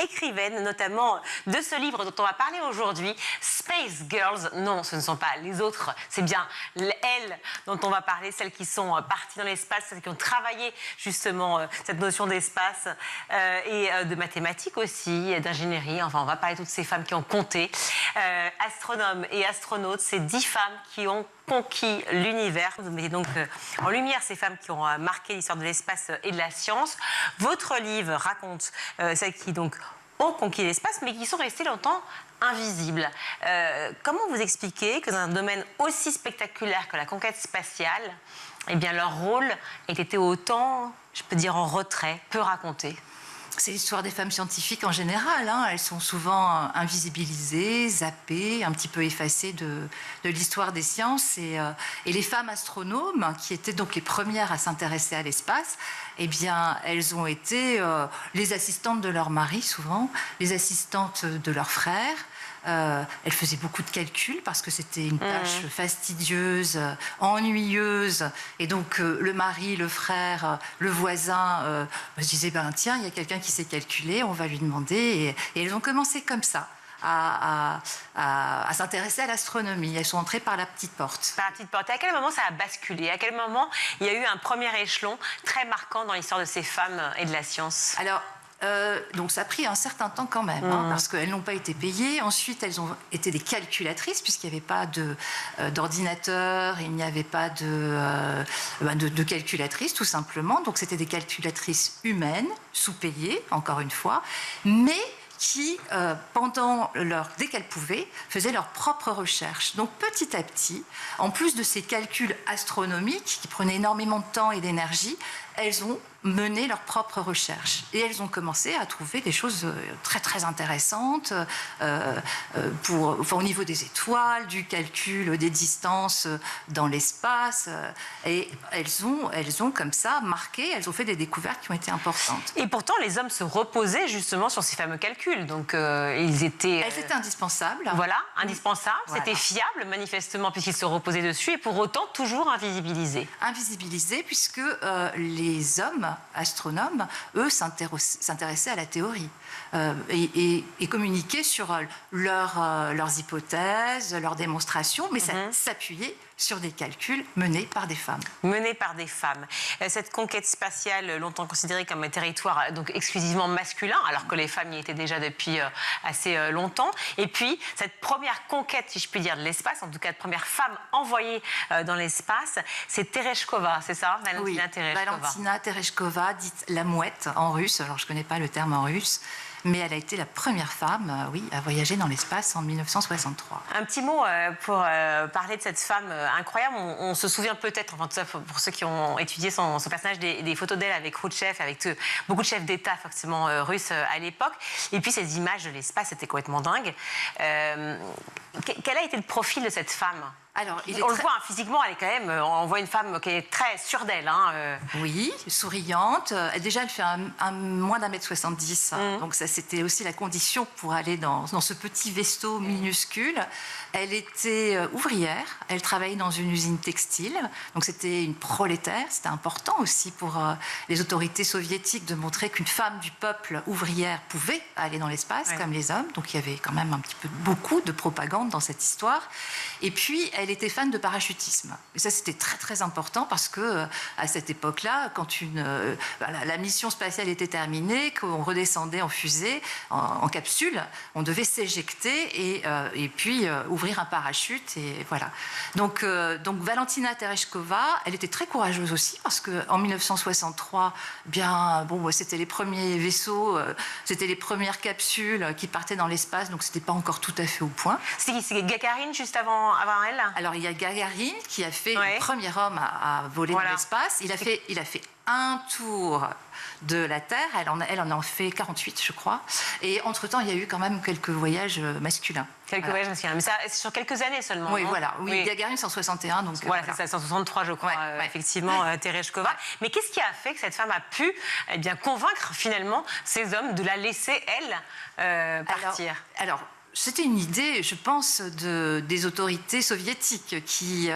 écrivaine, notamment de ce livre dont on va parler aujourd'hui, Space Girls. Non, ce ne sont pas les autres, c'est bien elles dont on va parler, celles qui sont parties dans l'espace, celles qui ont travaillé justement cette notion d'espace et de mathématiques aussi, d'ingénierie. Enfin, on va parler de toutes ces femmes qui ont compté. Astronomes et astronautes, ces 10 femmes qui ont conquis l'univers. Vous mettez donc en lumière ces femmes qui ont marqué l'histoire de l'espace et de la science. Votre livre raconte celles qui donc ont conquis l'espace, mais qui sont restées longtemps invisibles. Comment vous expliquez que dans un domaine aussi spectaculaire que la conquête spatiale, eh bien, leur rôle ait été autant, je peux dire, en retrait, peu raconté ? C'est l'histoire des femmes scientifiques en général. Elles sont souvent invisibilisées, zappées, un petit peu effacées de l'histoire des sciences. Et les femmes astronomes, qui étaient donc les premières à s'intéresser à l'espace, eh bien, elles ont été les assistantes de leur mari, souvent, les assistantes de leurs frères. Elle faisait beaucoup de calculs parce que c'était une tâche fastidieuse, ennuyeuse. Et donc, le mari, le frère, le voisin se disaient tiens, il y a quelqu'un qui sait calculer, on va lui demander. Et elles ont commencé comme ça. À s'intéresser à l'astronomie. Elles sont entrées par la petite porte. Par la petite porte. Et à quel moment ça a basculé ? À quel moment il y a eu un premier échelon très marquant dans l'histoire de ces femmes et de la science ? Alors, donc ça a pris un certain temps quand même, parce qu'elles n'ont pas été payées. Ensuite, elles ont été des calculatrices, puisqu'il n'y avait pas d'ordinateur, il n'y avait pas de calculatrices, tout simplement. Donc c'était des calculatrices humaines, sous-payées, encore une fois, mais qui, dès qu'elles pouvaient, faisaient leurs propres recherches. Donc petit à petit, en plus de ces calculs astronomiques qui prenaient énormément de temps et d'énergie, elles ont mené leurs propres recherches. Et elles ont commencé à trouver des choses très très intéressantes au niveau des étoiles, du calcul des distances dans l'espace. Et elles ont comme ça marqué, elles ont fait des découvertes qui ont été importantes. Et pourtant, les hommes se reposaient justement sur ces fameux calculs. Donc, elles étaient indispensables. Voilà, indispensables. Voilà. C'était fiable, manifestement, puisqu'ils se reposaient dessus, et pour autant, toujours invisibilisés. Invisibilisés, puisque les hommes astronomes, eux, s'intéressaient à la théorie. et communiquaient sur leurs hypothèses, leurs démonstrations, mais ça s'appuyait sur des calculs menés par des femmes. Menés par des femmes. Cette conquête spatiale, longtemps considérée comme un territoire donc exclusivement masculin, alors que les femmes y étaient déjà depuis assez longtemps. Et puis, cette première conquête, si je puis dire, de l'espace, en tout cas, de première femme envoyée dans l'espace, c'est Tereshkova, c'est ça, Valentina Tereshkova. Valentina Tereshkova, dite la mouette en russe. Alors, je ne connais pas le terme en russe. Mais elle a été la première femme, à voyager dans l'espace en 1963. Un petit mot pour parler de cette femme incroyable. On se souvient peut-être, enfin, tout ça pour ceux qui ont étudié son personnage, des photos d'elle avec Khrouchtchev, avec beaucoup de chefs d'État forcément russes à l'époque. Et puis ces images de l'espace, c'était complètement dingue. Quel a été le profil de cette femme ? Alors, on le voit, physiquement, elle est quand même. On voit une femme qui est très sûre d'elle. Oui, souriante. Déjà, elle fait moins d'1m70. Donc, ça, c'était aussi la condition pour aller dans ce petit vaisseau minuscule. Elle était ouvrière. Elle travaillait dans une usine textile. Donc, c'était une prolétaire. C'était important aussi pour les autorités soviétiques de montrer qu'une femme du peuple ouvrière pouvait aller dans l'espace comme les hommes. Donc, il y avait quand même beaucoup de propagande dans cette histoire. Et puis, elle était fan de parachutisme. Et ça, c'était très, très important parce que à cette époque-là, quand la mission spatiale était terminée, qu'on redescendait en fusée, en capsule, on devait s'éjecter et puis ouvrir un parachute. Et voilà. Donc Valentina Tereshkova, elle était très courageuse aussi parce qu'en 1963, c'était les premiers vaisseaux, c'était les premières capsules qui partaient dans l'espace, donc c'était pas encore tout à fait au point. C'est Gagarine juste avant elle. Alors, il y a Gagarine qui a fait le premier homme à voler dans l'espace. Il a fait un tour de la Terre. Elle en a fait 48, je crois. Et entre-temps, il y a eu quand même quelques voyages masculins. Quelques voyages masculins. Mais ça, c'est sur quelques années seulement. Oui, voilà. Oui. Gagarine, c'est en 61. Donc, voilà, c'est ça, 163, je crois, effectivement, Tereshkova. Mais qu'est-ce qui a fait que cette femme a pu convaincre, finalement, ces hommes de la laisser, elle, partir ? Alors c'était une idée, je pense, des autorités soviétiques qui...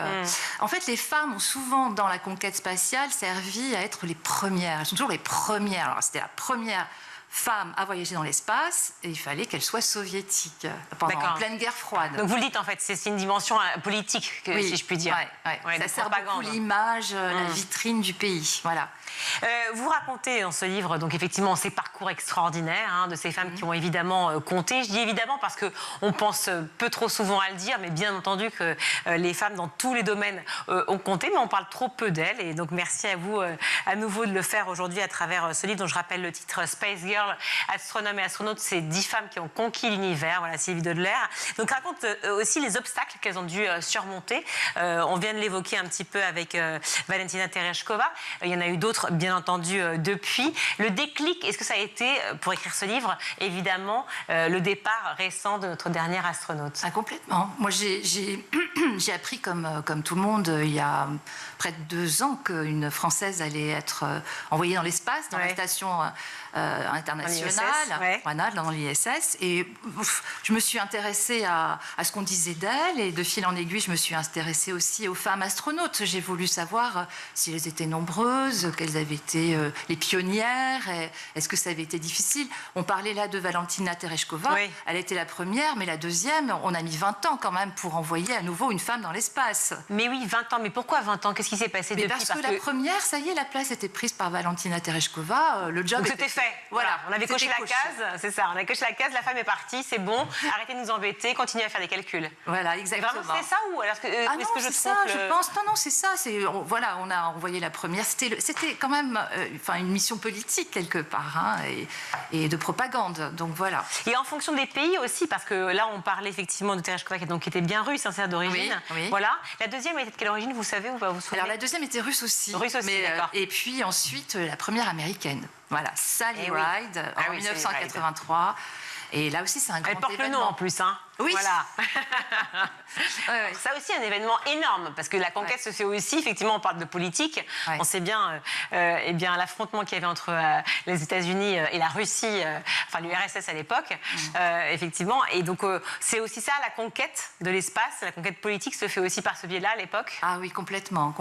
En fait, les femmes ont souvent, dans la conquête spatiale, servi à être les premières. Elles sont toujours les premières. Alors, c'était la première femme à voyager dans l'espace et il fallait qu'elle soit soviétique en pleine guerre froide. Donc vous le dites, en fait, c'est une dimension politique, si je puis dire. Ça sert beaucoup l'image, la vitrine du pays. Voilà. Vous racontez dans ce livre, donc effectivement, ces parcours extraordinaires de ces femmes qui ont évidemment compté. Je dis évidemment parce qu'on pense peu trop souvent à le dire, mais bien entendu que les femmes dans tous les domaines ont compté, mais on parle trop peu d'elles. Et donc merci à vous à nouveau de le faire aujourd'hui à travers ce livre dont je rappelle le titre Space Girl, astronome et astronaute, c'est 10 femmes qui ont conquis l'univers. Voilà, Sylvie Dodler. Donc raconte aussi les obstacles qu'elles ont dû surmonter. On vient de l'évoquer un petit peu avec Valentina Tereshkova. Il y en a eu d'autres, bien entendu, depuis. Le déclic, est-ce que ça a été, pour écrire ce livre, évidemment, le départ récent de notre dernière astronaute ? Complètement. Moi, j'ai appris, comme tout le monde, il y a près de 2 ans, qu'une Française allait être envoyée dans l'espace, dans la station internationale, dans l'ISS. Et je me suis intéressée à ce qu'on disait d'elle. Et de fil en aiguille, je me suis intéressée aussi aux femmes astronautes. J'ai voulu savoir si elles étaient nombreuses, quelles avaient été les pionnières, est-ce que ça avait été difficile. On parlait là de Valentina Tereshkova. Elle était la première, mais la deuxième, on a mis 20 ans quand même pour envoyer à nouveau une femme dans l'espace. Mais oui, 20 ans. Mais pourquoi 20 ans ? Qu'est-ce qui s'est passé depuis ? Parce que la première, ça y est, la place était prise par Valentina Tereshkova. Le job était fait. Voilà, on avait coché la case, c'est ça. On a coché la case, la femme est partie, c'est bon. Arrêtez de nous embêter, continuez à faire des calculs. Voilà, exactement. Vraiment, c'est ça ou alors est-ce que je ça, je pense. Non, c'est ça. Voilà, on a envoyé la première. C'était quand même, une mission politique quelque part, et de propagande. Donc voilà. Et en fonction des pays aussi, parce que là, on parlait effectivement de Tereshkova qui était bien russe, c'est d'origine. Oui. Voilà. La deuxième était de quelle origine, vous savez ou pas vous souvenez ? Alors la deuxième était russe aussi. Russe aussi, d'accord. Et puis ensuite la première américaine. Voilà, Sally Ride, en 1983. Et là aussi, c'est un grand événement. Elle porte le nom en plus, Oui. Voilà. Ouais. Ça aussi, un événement énorme, parce que la conquête se fait aussi, effectivement, on parle de politique. On sait bien, eh bien l'affrontement qu'il y avait entre les États-Unis et la Russie, enfin l'URSS à l'époque, effectivement. Et donc, c'est aussi ça, la conquête de l'espace, la conquête politique se fait aussi par ce biais-là à l'époque. Ah oui, complètement.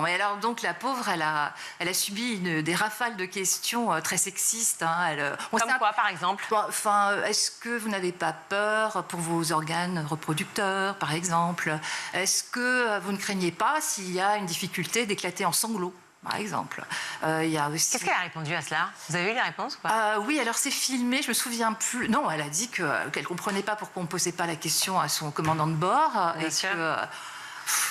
Mais alors, donc, la pauvre, elle a subi des rafales de questions très sexistes. Hein. Comme quoi, par exemple? Enfin, est-ce que vous n'avez pas peur pour vos organes reproducteurs, par exemple? Est-ce que vous ne craignez pas s'il y a une difficulté d'éclater en sanglots, par exemple? Il y a aussi... Qu'est-ce qu'elle a répondu à cela? Vous avez eu les réponses ou pas? Oui, alors c'est filmé, je me souviens plus. Non, elle a dit qu'elle ne comprenait pas pourquoi on ne posait pas la question à son commandant de bord. Bien sûr.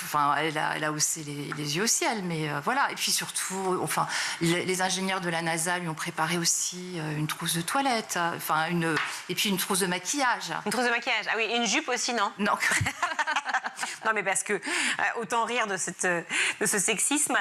Enfin, elle a haussé les yeux au ciel, mais voilà. Et puis surtout, enfin, les ingénieurs de la NASA lui ont préparé aussi une trousse de toilette, enfin et puis une trousse de maquillage. Une trousse de maquillage. Ah oui, une jupe aussi, non? Non. Non, mais parce que autant rire de ce sexisme.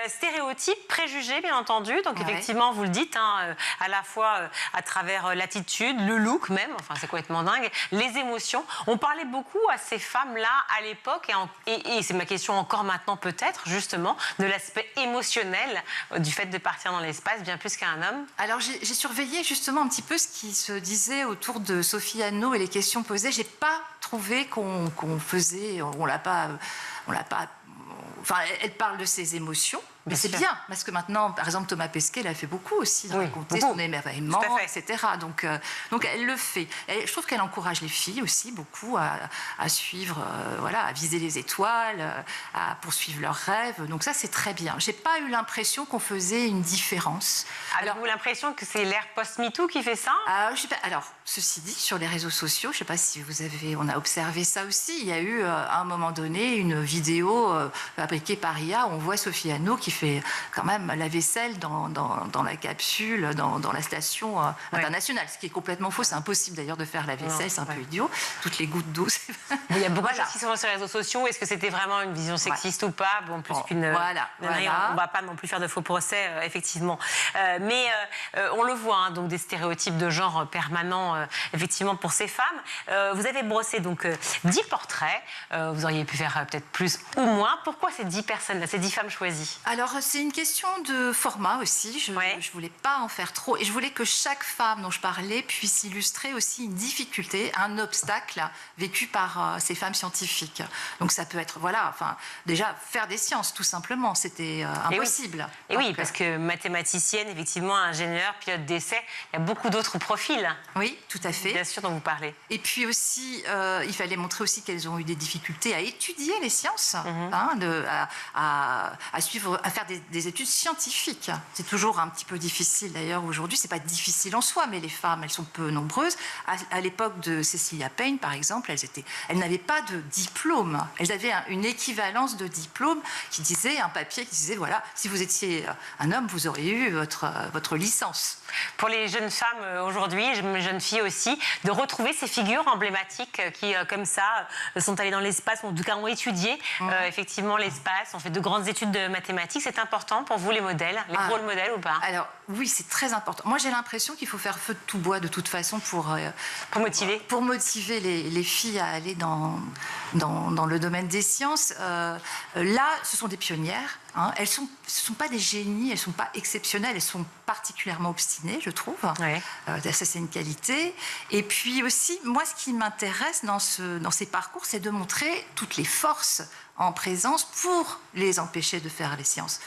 Stéréotypes, préjugés, bien entendu. Donc effectivement, vous le dites, hein, à la fois à travers l'attitude, le look même. Enfin, c'est complètement dingue. Les émotions. On parlait beaucoup à ces femmes-là à l'époque et c'est ma question encore maintenant peut-être, justement, de l'aspect émotionnel du fait de partir dans l'espace, bien plus qu'à un homme. Alors, j'ai surveillé justement un petit peu ce qui se disait autour de Sophie Anno et les questions posées. J'ai pas trouvé qu'on faisait... On l'a pas... Enfin, elle parle de ses émotions. Mais c'est bien, parce que maintenant, par exemple, Thomas Pesquet l'a fait beaucoup aussi, de raconter son émerveillement, etc. Donc, elle le fait. Et je trouve qu'elle encourage les filles aussi beaucoup à suivre, voilà, à viser les étoiles, à poursuivre leurs rêves. Donc ça, c'est très bien. J'ai pas eu l'impression qu'on faisait une différence. Alors, vous avez l'impression que c'est l'ère post-MeToo qui fait ça? Alors, ceci dit, sur les réseaux sociaux, je ne sais pas si on a observé ça aussi, il y a eu à un moment donné une vidéo fabriquée par IA où on voit Sophie Anno qui fait quand même la vaisselle dans la capsule, dans la station internationale, ce qui est complètement faux. C'est impossible d'ailleurs de faire la vaisselle, c'est un peu idiot. Toutes les gouttes d'eau. Il y a beaucoup de choses qui sont sur les réseaux sociaux. Est-ce que c'était vraiment une vision sexiste ou pas? Bon, plus qu'une... Voilà. On ne va pas non plus faire de faux procès, effectivement. Mais on le voit, hein, donc des stéréotypes de genre permanents, effectivement, pour ces femmes. Vous avez brossé donc 10 portraits. Vous auriez pu faire peut-être plus ou moins. Pourquoi ces 10 personnes-là, ces 10 femmes choisies? Alors, c'est une question de format aussi. Je ne voulais pas en faire trop. Et je voulais que chaque femme dont je parlais puisse illustrer aussi une difficulté, un obstacle vécu par ces femmes scientifiques. Donc, ça peut être, voilà, enfin, déjà, faire des sciences, tout simplement. C'était impossible. Et oui, parce que mathématicienne, effectivement, ingénieure, pilote d'essai, il y a beaucoup d'autres profils. Oui, tout à fait. Bien sûr, dont vous parlez. Et puis aussi, il fallait montrer aussi qu'elles ont eu des difficultés à étudier les sciences, à suivre, à faire des études scientifiques. C'est toujours un petit peu difficile d'ailleurs aujourd'hui. C'est pas difficile en soi, mais les femmes, elles sont peu nombreuses. À l'époque de Cecilia Payne, par exemple, elles n'avaient pas de diplôme. Elles avaient une équivalence de diplôme qui disait, un papier qui disait, voilà, si vous étiez un homme, vous auriez eu votre licence. Pour les jeunes femmes aujourd'hui, les jeunes filles aussi, de retrouver ces figures emblématiques qui, comme ça, sont allées dans l'espace, ou en tout cas ont étudié effectivement l'espace, ont fait de grandes études de mathématiques. C'est important pour vous, les modèles, les rôles modèles ou pas? Alors, oui, c'est très important. Moi, j'ai l'impression qu'il faut faire feu de tout bois, de toute façon, pour motiver. Pour motiver les filles à aller dans le domaine des sciences. Là, ce sont des pionnières. Hein. Ce ne sont pas des génies, elles ne sont pas exceptionnelles, elles sont particulièrement obstinées, je trouve. Ça, c'est une qualité. Et puis aussi, moi, ce qui m'intéresse dans ces parcours, c'est de montrer toutes les forces en présence pour les empêcher de faire les sciences.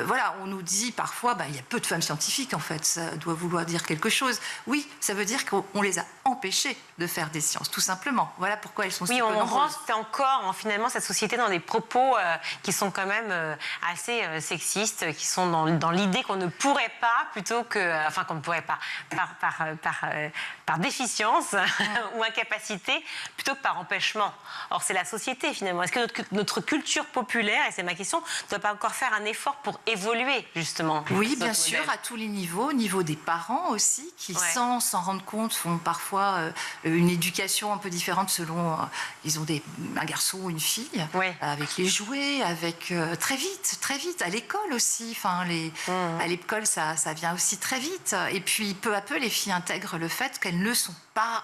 Voilà, on nous dit parfois, il y a peu de femmes scientifiques en fait, ça doit vouloir dire quelque chose. Oui, ça veut dire qu'on les a empêchées de faire des sciences, tout simplement. Voilà pourquoi elles sont si peu nombreuses. Oui, on rentre encore finalement cette société dans des propos qui sont quand même assez sexistes, qui sont dans l'idée qu'on ne pourrait pas, plutôt que, enfin qu'on ne pourrait pas, par déficience ou incapacité, plutôt que par empêchement. Or, c'est la société finalement. Est-ce que notre culture populaire, et c'est ma question, ne doit pas encore faire un effort pour évoluer justement? Oui, bien sûr, à tous les niveaux, au niveau des parents aussi, qui sans s'en rendre compte font parfois une éducation un peu différente selon ils ont un garçon ou une fille, avec les jouets, avec très vite, à l'école aussi. Enfin, à l'école, ça vient aussi très vite. Et puis peu à peu, les filles intègrent le fait qu'elles ne sont pas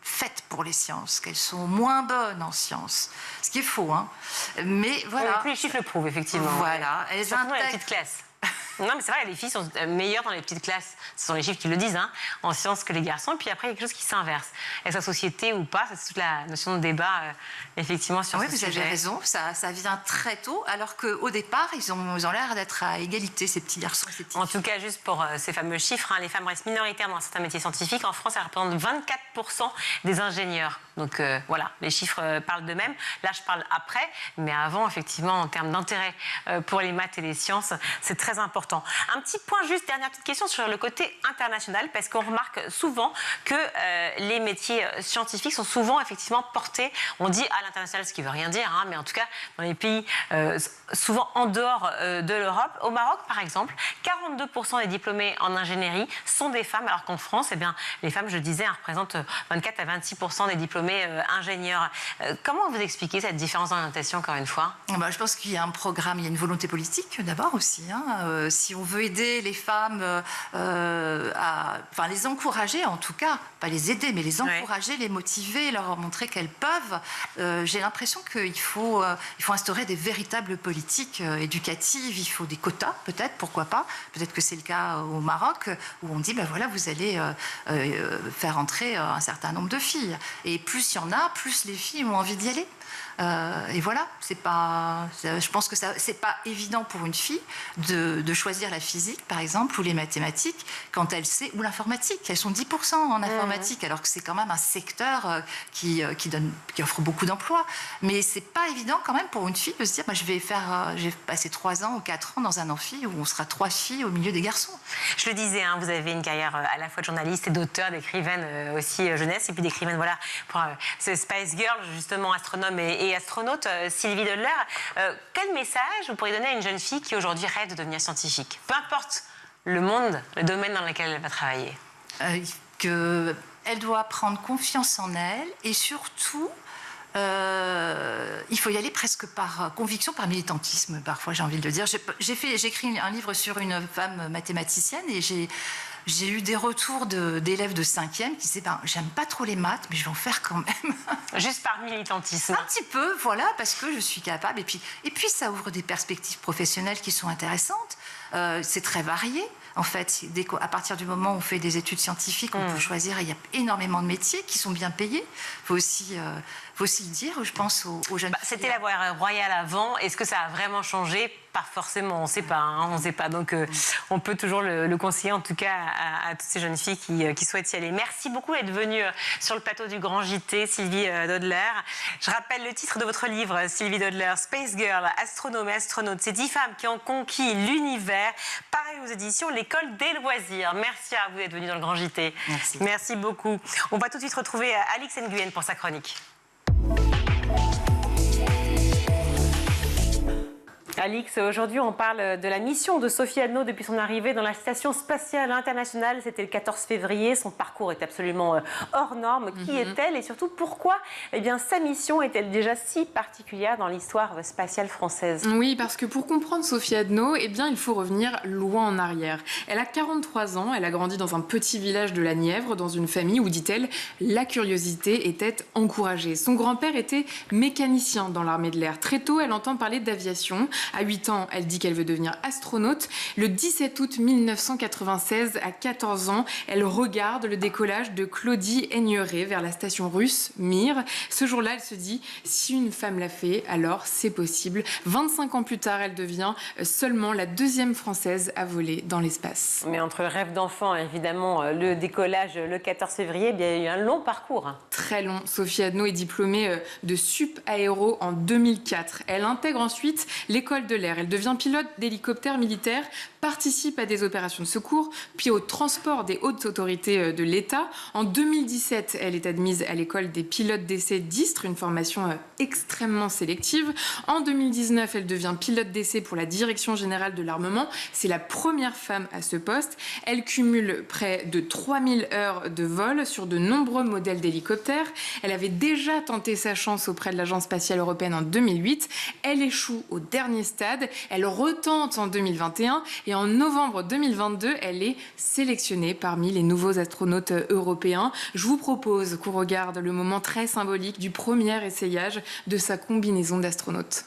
faites pour les sciences, qu'elles sont moins bonnes en sciences. Ce qui est faux, hein. Mais voilà. Plus les chiffres le prouvent, effectivement. Voilà. Elles intègrent dans les petites classes. Non, mais c'est vrai, les filles sont meilleures dans les petites classes. Ce sont les chiffres qui le disent, hein, en sciences que les garçons. Et puis après, il y a quelque chose qui s'inverse. Est-ce la société ou pas? C'est toute la notion de débat, effectivement, sur ce sujet. Oui, vous avez raison. Ça vient très tôt, alors qu'au départ, ils ont l'air d'être à égalité, ces petits garçons et ces petites filles. En tout cas, juste pour ces fameux chiffres, hein, les femmes restent minoritaires dans certains métiers scientifiques. En France, elles représentent 24% des ingénieurs. Donc voilà, les chiffres parlent d'eux-mêmes. Là, je parle après, mais avant, effectivement, en termes d'intérêt pour les maths et les sciences, c'est très important. Un petit point juste, dernière petite question sur le côté international, parce qu'on remarque souvent que les métiers scientifiques sont souvent effectivement portés, on dit à l'international, ce qui ne veut rien dire, hein, mais en tout cas dans les pays souvent en dehors de l'Europe. Au Maroc, par exemple, 42% des diplômés en ingénierie sont des femmes, alors qu'en France, eh bien, les femmes, je le disais, représentent 24 à 26% des diplômés ingénieurs. Comment vous expliquez cette différence d'orientation, encore une fois? Je pense qu'il y a un programme, il y a une volonté politique d'abord aussi. Hein. Si on veut aider les femmes enfin les encourager en tout cas, pas les aider, mais les encourager, les motiver, leur montrer qu'elles peuvent, j'ai l'impression qu'il faut instaurer des véritables politiques éducatives, il faut des quotas peut-être, pourquoi pas, peut-être que c'est le cas au Maroc, où on dit, voilà, vous allez faire entrer un certain nombre de filles. Et plus il y en a, plus les filles ont envie d'y aller. Et voilà, je pense que c'est pas évident pour une fille de choisir la physique, par exemple, ou les mathématiques, quand elle sait, ou l'informatique. Elles sont 10% en informatique, alors que c'est quand même un secteur qui offre beaucoup d'emplois. Mais c'est pas évident quand même pour une fille de se dire, je vais passer 3 ans ou 4 ans dans un amphi où on sera 3 filles au milieu des garçons. Je le disais, hein, vous avez une carrière à la fois de journaliste et d'auteur, d'écrivaine aussi jeunesse, et puis d'écrivaine, voilà, pour ce Spice Girl, justement, astronome et astronaute, Sylvie Dodler. Quel message vous pourriez donner à une jeune fille qui aujourd'hui rêve de devenir scientifique? Peu importe le monde, le domaine dans lequel elle va travailler. Qu'elle doit prendre confiance en elle et surtout, il faut y aller presque par conviction, par militantisme, parfois j'ai envie de le dire. J'ai écrit un livre sur une femme mathématicienne et j'ai eu des retours d'élèves de 5e qui disaient j'aime pas trop les maths, mais je vais en faire quand même. Juste par militantisme. Un petit peu, voilà, parce que je suis capable. Et puis ça ouvre des perspectives professionnelles qui sont intéressantes. C'est très varié. En fait, à partir du moment où on fait des études scientifiques, on peut choisir. Il y a énormément de métiers qui sont bien payés. Il faut aussi le dire, je pense, aux jeunes filles. C'était la voie royale avant. Est-ce que ça a vraiment changé? Pas forcément, on ne sait pas. Hein, on sait pas. Donc, on peut toujours le conseiller, en tout cas, à toutes ces jeunes filles qui souhaitent y aller. Merci beaucoup d'être venue sur le plateau du Grand JT, Sylvie Dodler. Je rappelle le titre de votre livre, Sylvie Dodler, Space Girl, astronome et astronaute. Ces 10 femmes qui ont conquis l'univers. Pareil aux éditions L'École des loisirs. Merci à vous d'être venue dans le Grand JT. Merci. Merci beaucoup. On va tout de suite retrouver Alix Nguyen pour sa chronique. Alix, aujourd'hui on parle de la mission de Sophie Adno depuis son arrivée dans la Station spatiale internationale. C'était le 14 février. Son parcours est absolument hors norme. Qui est-elle et surtout pourquoi sa mission est-elle déjà si particulière dans l'histoire spatiale française? Oui, parce que pour comprendre Sophie Adno, il faut revenir loin en arrière. Elle a 43 ans, elle a grandi dans un petit village de la Nièvre, dans une famille où, dit-elle, la curiosité était encouragée. Son grand-père était mécanicien dans l'armée de l'air. Très tôt, elle entend parler d'aviation. À 8 ans, elle dit qu'elle veut devenir astronaute. Le 17 août 1996, à 14 ans, elle regarde le décollage de Claudie Aigneret vers la station russe Mir. Ce jour-là, elle se dit, si une femme l'a fait, alors c'est possible. 25 ans plus tard, elle devient seulement la 2e Française à voler dans l'espace. Mais entre le rêve d'enfant et évidemment le décollage le 14 février, il y a eu un long parcours. Très long. Sophie Adno est diplômée de Sup Aéro en 2004. Elle intègre ensuite l'école de l'air. Elle devient pilote d'hélicoptère militaire, participe à des opérations de secours, puis au transport des hautes autorités de l'État. En 2017, elle est admise à l'école des pilotes d'essai d'Istres, une formation extrêmement sélective. En 2019, elle devient pilote d'essai pour la Direction générale de l'armement. C'est la première femme à ce poste. Elle cumule près de 3000 heures de vol sur de nombreux modèles d'hélicoptères. Elle avait déjà tenté sa chance auprès de l'Agence spatiale européenne en 2008. Elle échoue au dernier stage stade. Elle retente en 2021 et en novembre 2022, elle est sélectionnée parmi les nouveaux astronautes européens. Je vous propose qu'on regarde le moment très symbolique du premier essayage de sa combinaison d'astronaute.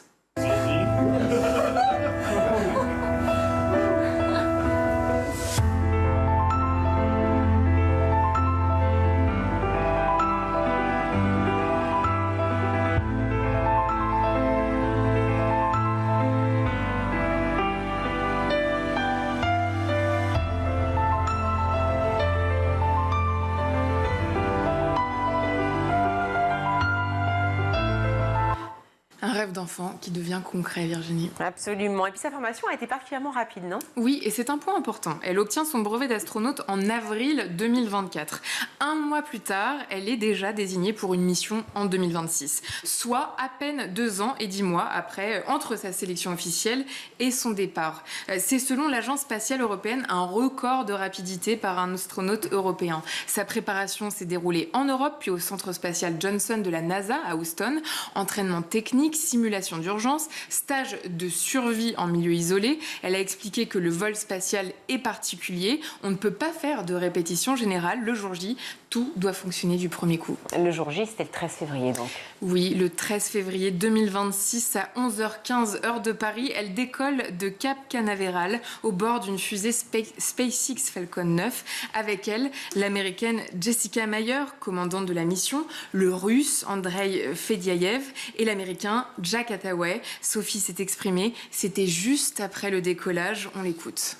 Un rêve d'enfant qui devient concret, Virginie. Absolument. Et puis sa formation a été particulièrement rapide, non? Oui, et c'est un point important. Elle obtient son brevet d'astronaute en avril 2024. Un mois plus tard, elle est déjà désignée pour une mission en 2026. Soit à peine 2 ans et 10 mois après, entre sa sélection officielle et son départ. C'est selon l'Agence spatiale européenne un record de rapidité par un astronaute européen. Sa préparation s'est déroulée en Europe, puis au centre spatial Johnson de la NASA à Houston. Entraînement technique, simulation d'urgence, stage de survie en milieu isolé. Elle a expliqué que le vol spatial est particulier. On ne peut pas faire de répétition générale le jour J. Tout doit fonctionner du premier coup. Le jour J, c'était le 13 février donc. Oui, le 13 février 2026 à 11h15 heure de Paris, elle décolle de Cap Canaveral au bord d'une fusée SpaceX Falcon 9. Avec elle, l'américaine Jessica Meyer, commandante de la mission, le russe Andrei Fediaev et l'américain Jack Hathaway. Sophie s'est exprimée, c'était juste après le décollage, on l'écoute.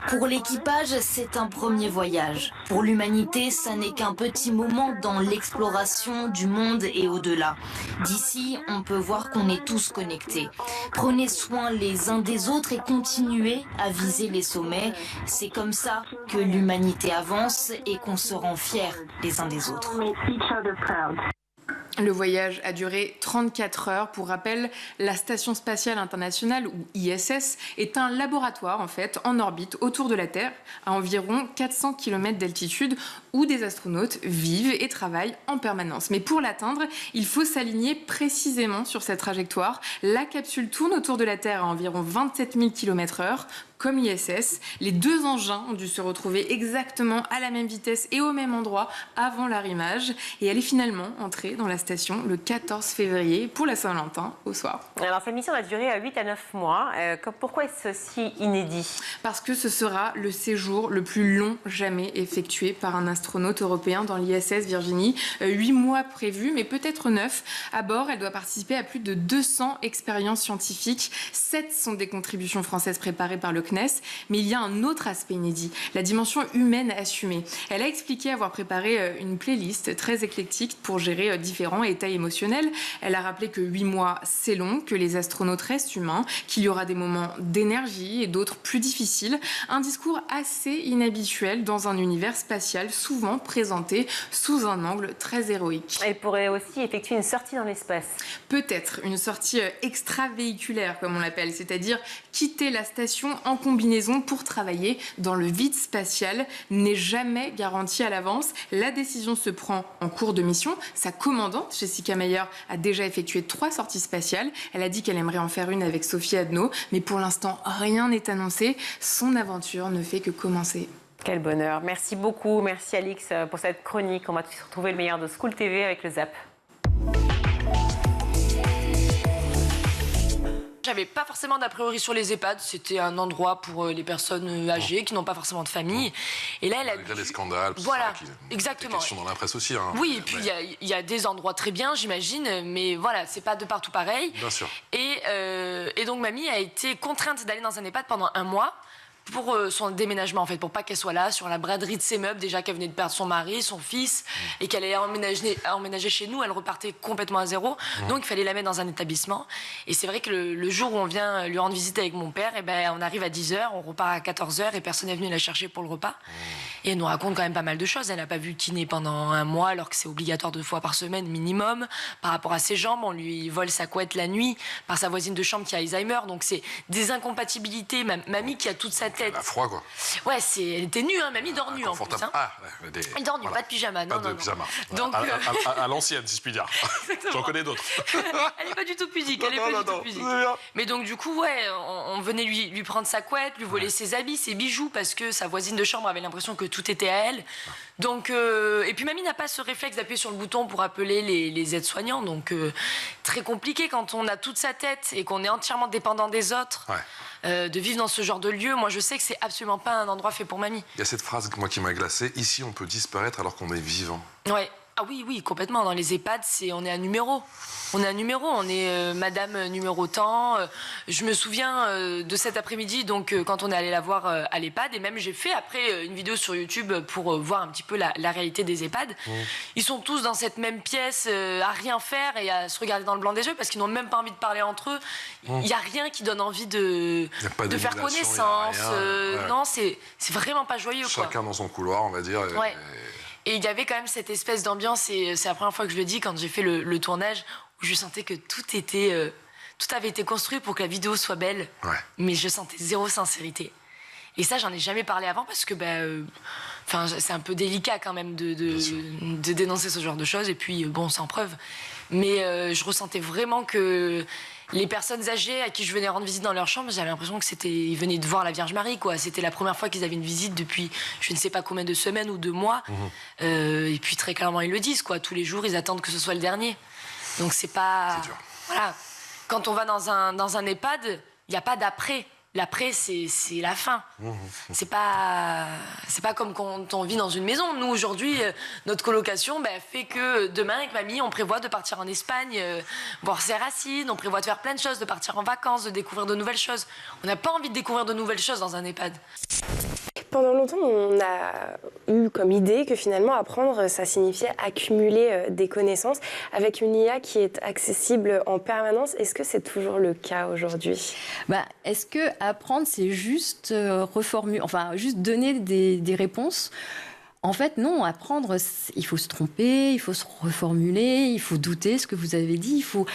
Pour l'équipage, c'est un premier voyage. Pour l'humanité, ça n'est qu'un petit moment dans l'exploration du monde et au-delà. D'ici, on peut voir qu'on est tous connectés. Prenez soin les uns des autres et continuez à viser les sommets. C'est comme ça que l'humanité avance et qu'on se rend fiers les uns des autres. Le voyage a duré 34 heures. Pour rappel, la Station spatiale internationale, ou ISS, est un laboratoire en fait en orbite autour de la Terre, à environ 400 km d'altitude, où des astronautes vivent et travaillent en permanence. Mais pour l'atteindre, il faut s'aligner précisément sur cette trajectoire. La capsule tourne autour de la Terre à environ 27 000 km/h. Comme l'ISS, les deux engins ont dû se retrouver exactement à la même vitesse et au même endroit avant l'arrimage. Et elle est finalement entrée dans la station le 14 février pour la Saint-Valentin au soir. Alors cette mission va durer 8 à 9 mois. Pourquoi est-ce si inédit? Parce que ce sera le séjour le plus long jamais effectué par un astronaute européen dans l'ISS, Virginie. 8 mois prévus, mais peut-être 9. À bord, elle doit participer à plus de 200 expériences scientifiques. 7 sont des contributions françaises préparées par le CNES. Mais il y a un autre aspect inédit, la dimension humaine assumée. Elle a expliqué avoir préparé une playlist très éclectique pour gérer différents états émotionnels. Elle a rappelé que 8 mois, c'est long, que les astronautes restent humains, qu'il y aura des moments d'énergie et d'autres plus difficiles. Un discours assez inhabituel dans un univers spatial souvent présenté sous un angle très héroïque. Elle pourrait aussi effectuer une sortie dans l'espace. Peut-être une sortie extravéhiculaire, comme on l'appelle, c'est-à-dire quitter la station en combinaison pour travailler dans le vide spatial, n'est jamais garantie à l'avance. La décision se prend en cours de mission. Sa commandante, Jessica Meyer, a déjà effectué 3 sorties spatiales. Elle a dit qu'elle aimerait en faire une avec Sophie Adno, mais pour l'instant, rien n'est annoncé. Son aventure ne fait que commencer. Quel bonheur. Merci beaucoup. Merci Alix pour cette chronique. On va tous retrouver le meilleur de School TV avec le Zap. J'avais pas forcément d'a priori sur les EHPAD, c'était un endroit pour les personnes âgées qui n'ont pas forcément de famille. Et là, elle a... Malgré les scandales, voilà, ça, exactement. Des questions dans la presse aussi. Hein. Oui, et puis il y a des endroits très bien, j'imagine, mais voilà, c'est pas de partout pareil. Bien sûr. Et donc mamie a été contrainte d'aller dans un EHPAD pendant 1 mois. Pour son déménagement, en fait, pour pas qu'elle soit là, sur la braderie de ses meubles, déjà qu'elle venait de perdre son mari, son fils, et qu'elle allait emménager chez nous, elle repartait complètement à zéro. Donc, il fallait la mettre dans un établissement. Et c'est vrai que le jour où on vient lui rendre visite avec mon père, eh ben, on arrive à 10h, on repart à 14h, et personne n'est venu la chercher pour le repas. Et elle nous raconte quand même pas mal de choses. Elle n'a pas vu kiné pendant 1 mois, alors que c'est obligatoire 2 fois par semaine minimum. Par rapport à ses jambes, on lui vole sa couette la nuit par sa voisine de chambre qui a Alzheimer. Donc, c'est des incompatibilités. Mamie qui a toute sa tête. Elle a froid, quoi. Ouais, elle était nue, hein. Mamie dort nue en plus. Hein. Elle dort nue, voilà. pas de pyjama, non. Pas de pyjama. Donc, à l'ancienne, si je puis dire. J'en connais d'autres. Elle n'est pas du tout pudique, Mais donc, du coup, ouais, on venait lui prendre sa couette, lui voler ses habits, ses bijoux, parce que sa voisine de chambre avait l'impression que tout était à elle. Donc, et puis mamie n'a pas ce réflexe d'appuyer sur le bouton pour appeler les aides-soignants. Donc, très compliqué quand on a toute sa tête et qu'on est entièrement dépendant des autres. De vivre dans ce genre de lieu, moi je sais que c'est absolument pas un endroit fait pour mamie. Il y a cette phrase moi qui m'a glacé, ici on peut disparaître alors qu'on est vivant. Ouais. Ah oui, complètement. Dans les EHPAD, on est un numéro. On est madame numéro tant. Je me souviens de cet après-midi, donc quand on est allé la voir à l'EHPAD, et même j'ai fait après une vidéo sur YouTube pour voir un petit peu la réalité des EHPAD. Ils sont tous dans cette même pièce à rien faire et à se regarder dans le blanc des yeux parce qu'ils n'ont même pas envie de parler entre eux. Il n'y a rien qui donne envie de faire connaissance. Non, c'est vraiment pas joyeux. Chacun dans son couloir, on va dire. Et il y avait quand même cette espèce d'ambiance, et c'est la première fois que je le dis, quand j'ai fait le tournage, où je sentais que tout avait été construit pour que la vidéo soit belle, mais je sentais zéro sincérité. Et ça, j'en ai jamais parlé avant, parce que c'est un peu délicat quand même de dénoncer ce genre de choses, et puis bon, sans preuve. Mais je ressentais vraiment que les personnes âgées à qui je venais rendre visite dans leur chambre, j'avais l'impression que ils venaient de voir la Vierge Marie, quoi. C'était la première fois qu'ils avaient une visite depuis je ne sais pas combien de semaines ou de mois. Et puis très clairement ils le disent, quoi. Tous les jours ils attendent que ce soit le dernier. Donc c'est pas. C'est dur. Voilà. Quand on va dans un EHPAD, il n'y a pas d'après. L'après, c'est la fin. C'est pas comme quand on vit dans une maison. Nous, aujourd'hui, notre colocation fait que demain, avec mamie, on prévoit de partir en Espagne, voir ses racines, on prévoit de faire plein de choses, de partir en vacances, de découvrir de nouvelles choses. On n'a pas envie de découvrir de nouvelles choses dans un EHPAD. Pendant longtemps, on a eu comme idée que finalement apprendre, ça signifiait accumuler des connaissances. Avec une IA qui est accessible en permanence, est-ce que c'est toujours le cas aujourd'hui ? Est-ce que apprendre, c'est juste juste donner des réponses ? En fait, non, apprendre, il faut se tromper, il faut se reformuler, il faut douter ce que vous avez dit, il faut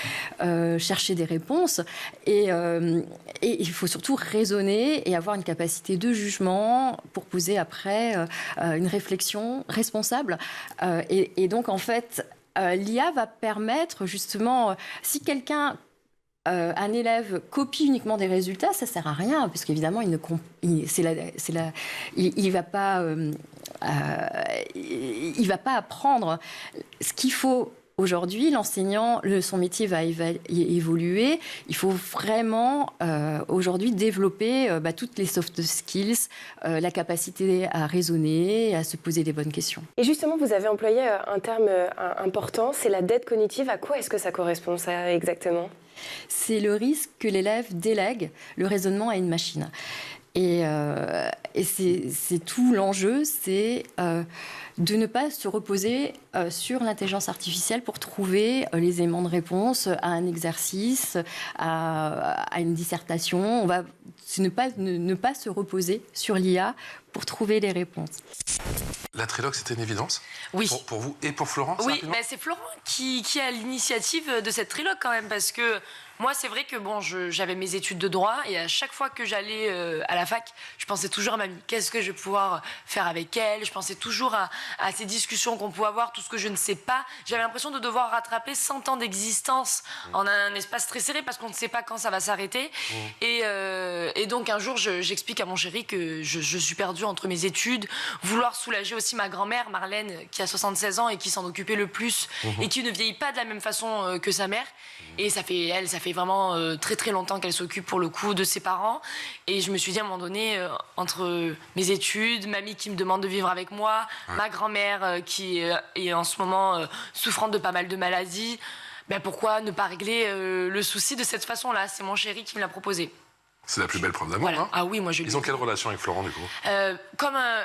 chercher des réponses et il faut surtout raisonner et avoir une capacité de jugement pour poser après une réflexion responsable. Et donc, en fait, l'IA va permettre justement, si quelqu'un... un élève copie uniquement des résultats, ça sert à rien, parce qu'évidemment, il va pas apprendre. Ce qu'il faut aujourd'hui, l'enseignant, son métier va évoluer. Il faut vraiment aujourd'hui développer toutes les soft skills, la capacité à raisonner, à se poser les bonnes questions. Et justement, vous avez employé un terme important, c'est la dette cognitive. À quoi est-ce que ça correspond, ça, exactement ? C'est le risque que l'élève délègue le raisonnement à une machine. Et c'est tout l'enjeu, c'est de ne pas se reposer sur l'intelligence artificielle pour trouver les éléments de réponse à un exercice, à une dissertation. Ne pas se reposer sur l'IA pour trouver les réponses. La trilogue, c'était une évidence ? Oui. Pour vous et pour Florent ? Oui, c'est Florent qui a l'initiative de cette trilogue quand même, parce que moi, c'est vrai que j'avais mes études de droit et à chaque fois que j'allais à la fac, je pensais toujours à mamie. Qu'est-ce que je vais pouvoir faire avec elle ? Je pensais toujours à ces discussions qu'on pouvait avoir, tout ce que je ne sais pas. J'avais l'impression de devoir rattraper 100 ans d'existence en un espace très serré parce qu'on ne sait pas quand ça va s'arrêter. Et donc un jour, j'explique à mon chéri que je suis perdue entre mes études, vouloir soulager aussi ma grand-mère, Marlène, qui a 76 ans et qui s'en occupait le plus et qui ne vieillit pas de la même façon que sa mère. Et ça fait vraiment très très longtemps qu'elle s'occupe pour le coup de ses parents. Et je me suis dit à un moment donné, entre mes études, mamie qui me demande de vivre avec moi, ma grand-mère qui est en ce moment souffrante de pas mal de maladies, pourquoi ne pas régler le souci de cette façon-là ? C'est mon chéri qui me l'a proposé. C'est la plus belle preuve d'amour, voilà. Hein ? Ah oui, moi je Ils ont quelle relation avec Florent, du coup ?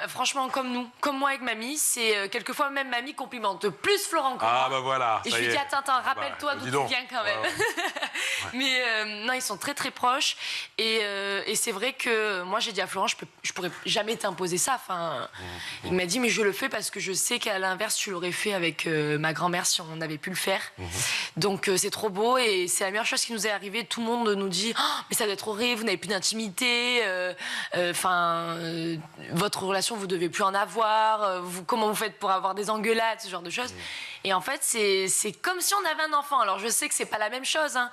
Franchement, comme nous. Comme moi avec mamie. C'est quelquefois même mamie complimente plus Florent que moi. Ah, voilà. Et je lui dis, attends, rappelle-toi d'où tu viens quand même. Mais non, ils sont très très proches. Et c'est vrai que moi, j'ai dit à Florent, je pourrais jamais t'imposer ça. Enfin, il m'a dit, mais je le fais parce que je sais qu'à l'inverse, tu l'aurais fait avec ma grand-mère si on avait pu le faire. Donc c'est trop beau et c'est la meilleure chose qui nous est arrivée. Tout le monde nous dit, oh, mais ça doit être horrible, vous n'avez plus d'intimité. Votre relation, vous devez plus en avoir. Comment vous faites pour avoir des engueulades, ce genre de choses. Et en fait, c'est comme si on avait un enfant. Alors, je sais que c'est pas la même chose, hein,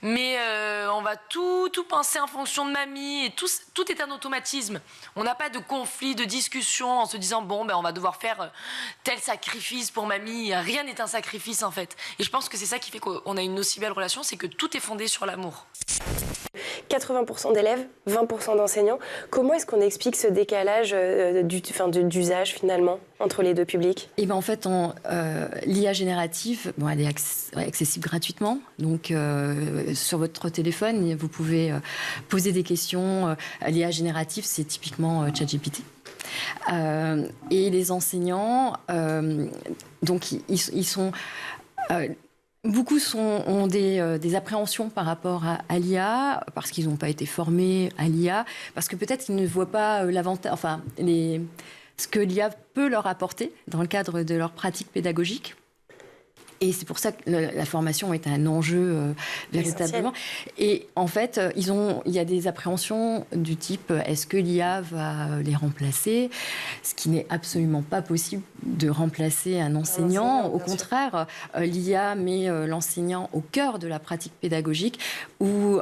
mais on va tout penser en fonction de mamie. Et tout est un automatisme. On n'a pas de conflit, de discussion en se disant, bon, on va devoir faire tel sacrifice pour mamie. Rien n'est un sacrifice, en fait. Et je pense que c'est ça qui fait qu'on a une aussi belle relation, c'est que tout est fondé sur l'amour. 80% d'élèves, 20% d'enseignants. Comment est-ce qu'on explique ce décalage d'usage finalement entre les deux publics ? Et en fait, l'IA générative, elle est accessible gratuitement. Donc, sur votre téléphone, vous pouvez poser des questions. L'IA générative, c'est typiquement ChatGPT. Et les enseignants, donc, ils sont... Beaucoup ont des appréhensions par rapport à l'IA, parce qu'ils n'ont pas été formés à l'IA, parce que peut-être qu'ils ne voient pas l'avantage, ce que l'IA peut leur apporter dans le cadre de leur pratique pédagogique. Et c'est pour ça que la formation est un enjeu véritablement. Et en fait, il y a des appréhensions du type est-ce que l'IA va les remplacer ? Ce qui n'est absolument pas possible de remplacer un enseignant. Au contraire, l'IA met l'enseignant au cœur de la pratique pédagogique où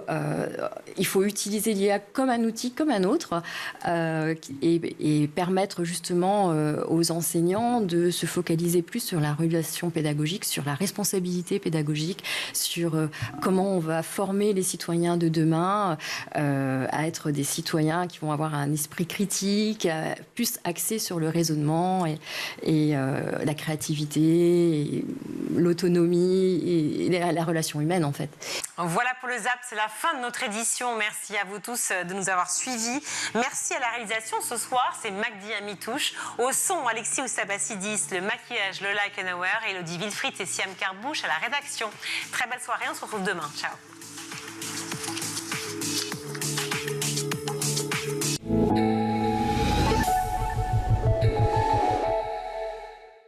il faut utiliser l'IA comme un outil, comme un autre, et permettre justement aux enseignants de se focaliser plus sur la relation pédagogique, sur la responsabilité pédagogique, sur comment on va former les citoyens de demain à être des citoyens qui vont avoir un esprit critique, plus axé sur le raisonnement et la créativité, et l'autonomie et la relation humaine en fait. Voilà pour le ZAP, c'est la fin de notre édition. Merci à vous tous de nous avoir suivis. Merci à la réalisation ce soir, c'est Magdi Amitouche. Au son, Alexis Oussabassidis, le maquillage, Lola Kenauer, Elodie Wilfried et Siam Carbouche à la rédaction. Très belle soirée, on se retrouve demain. Ciao.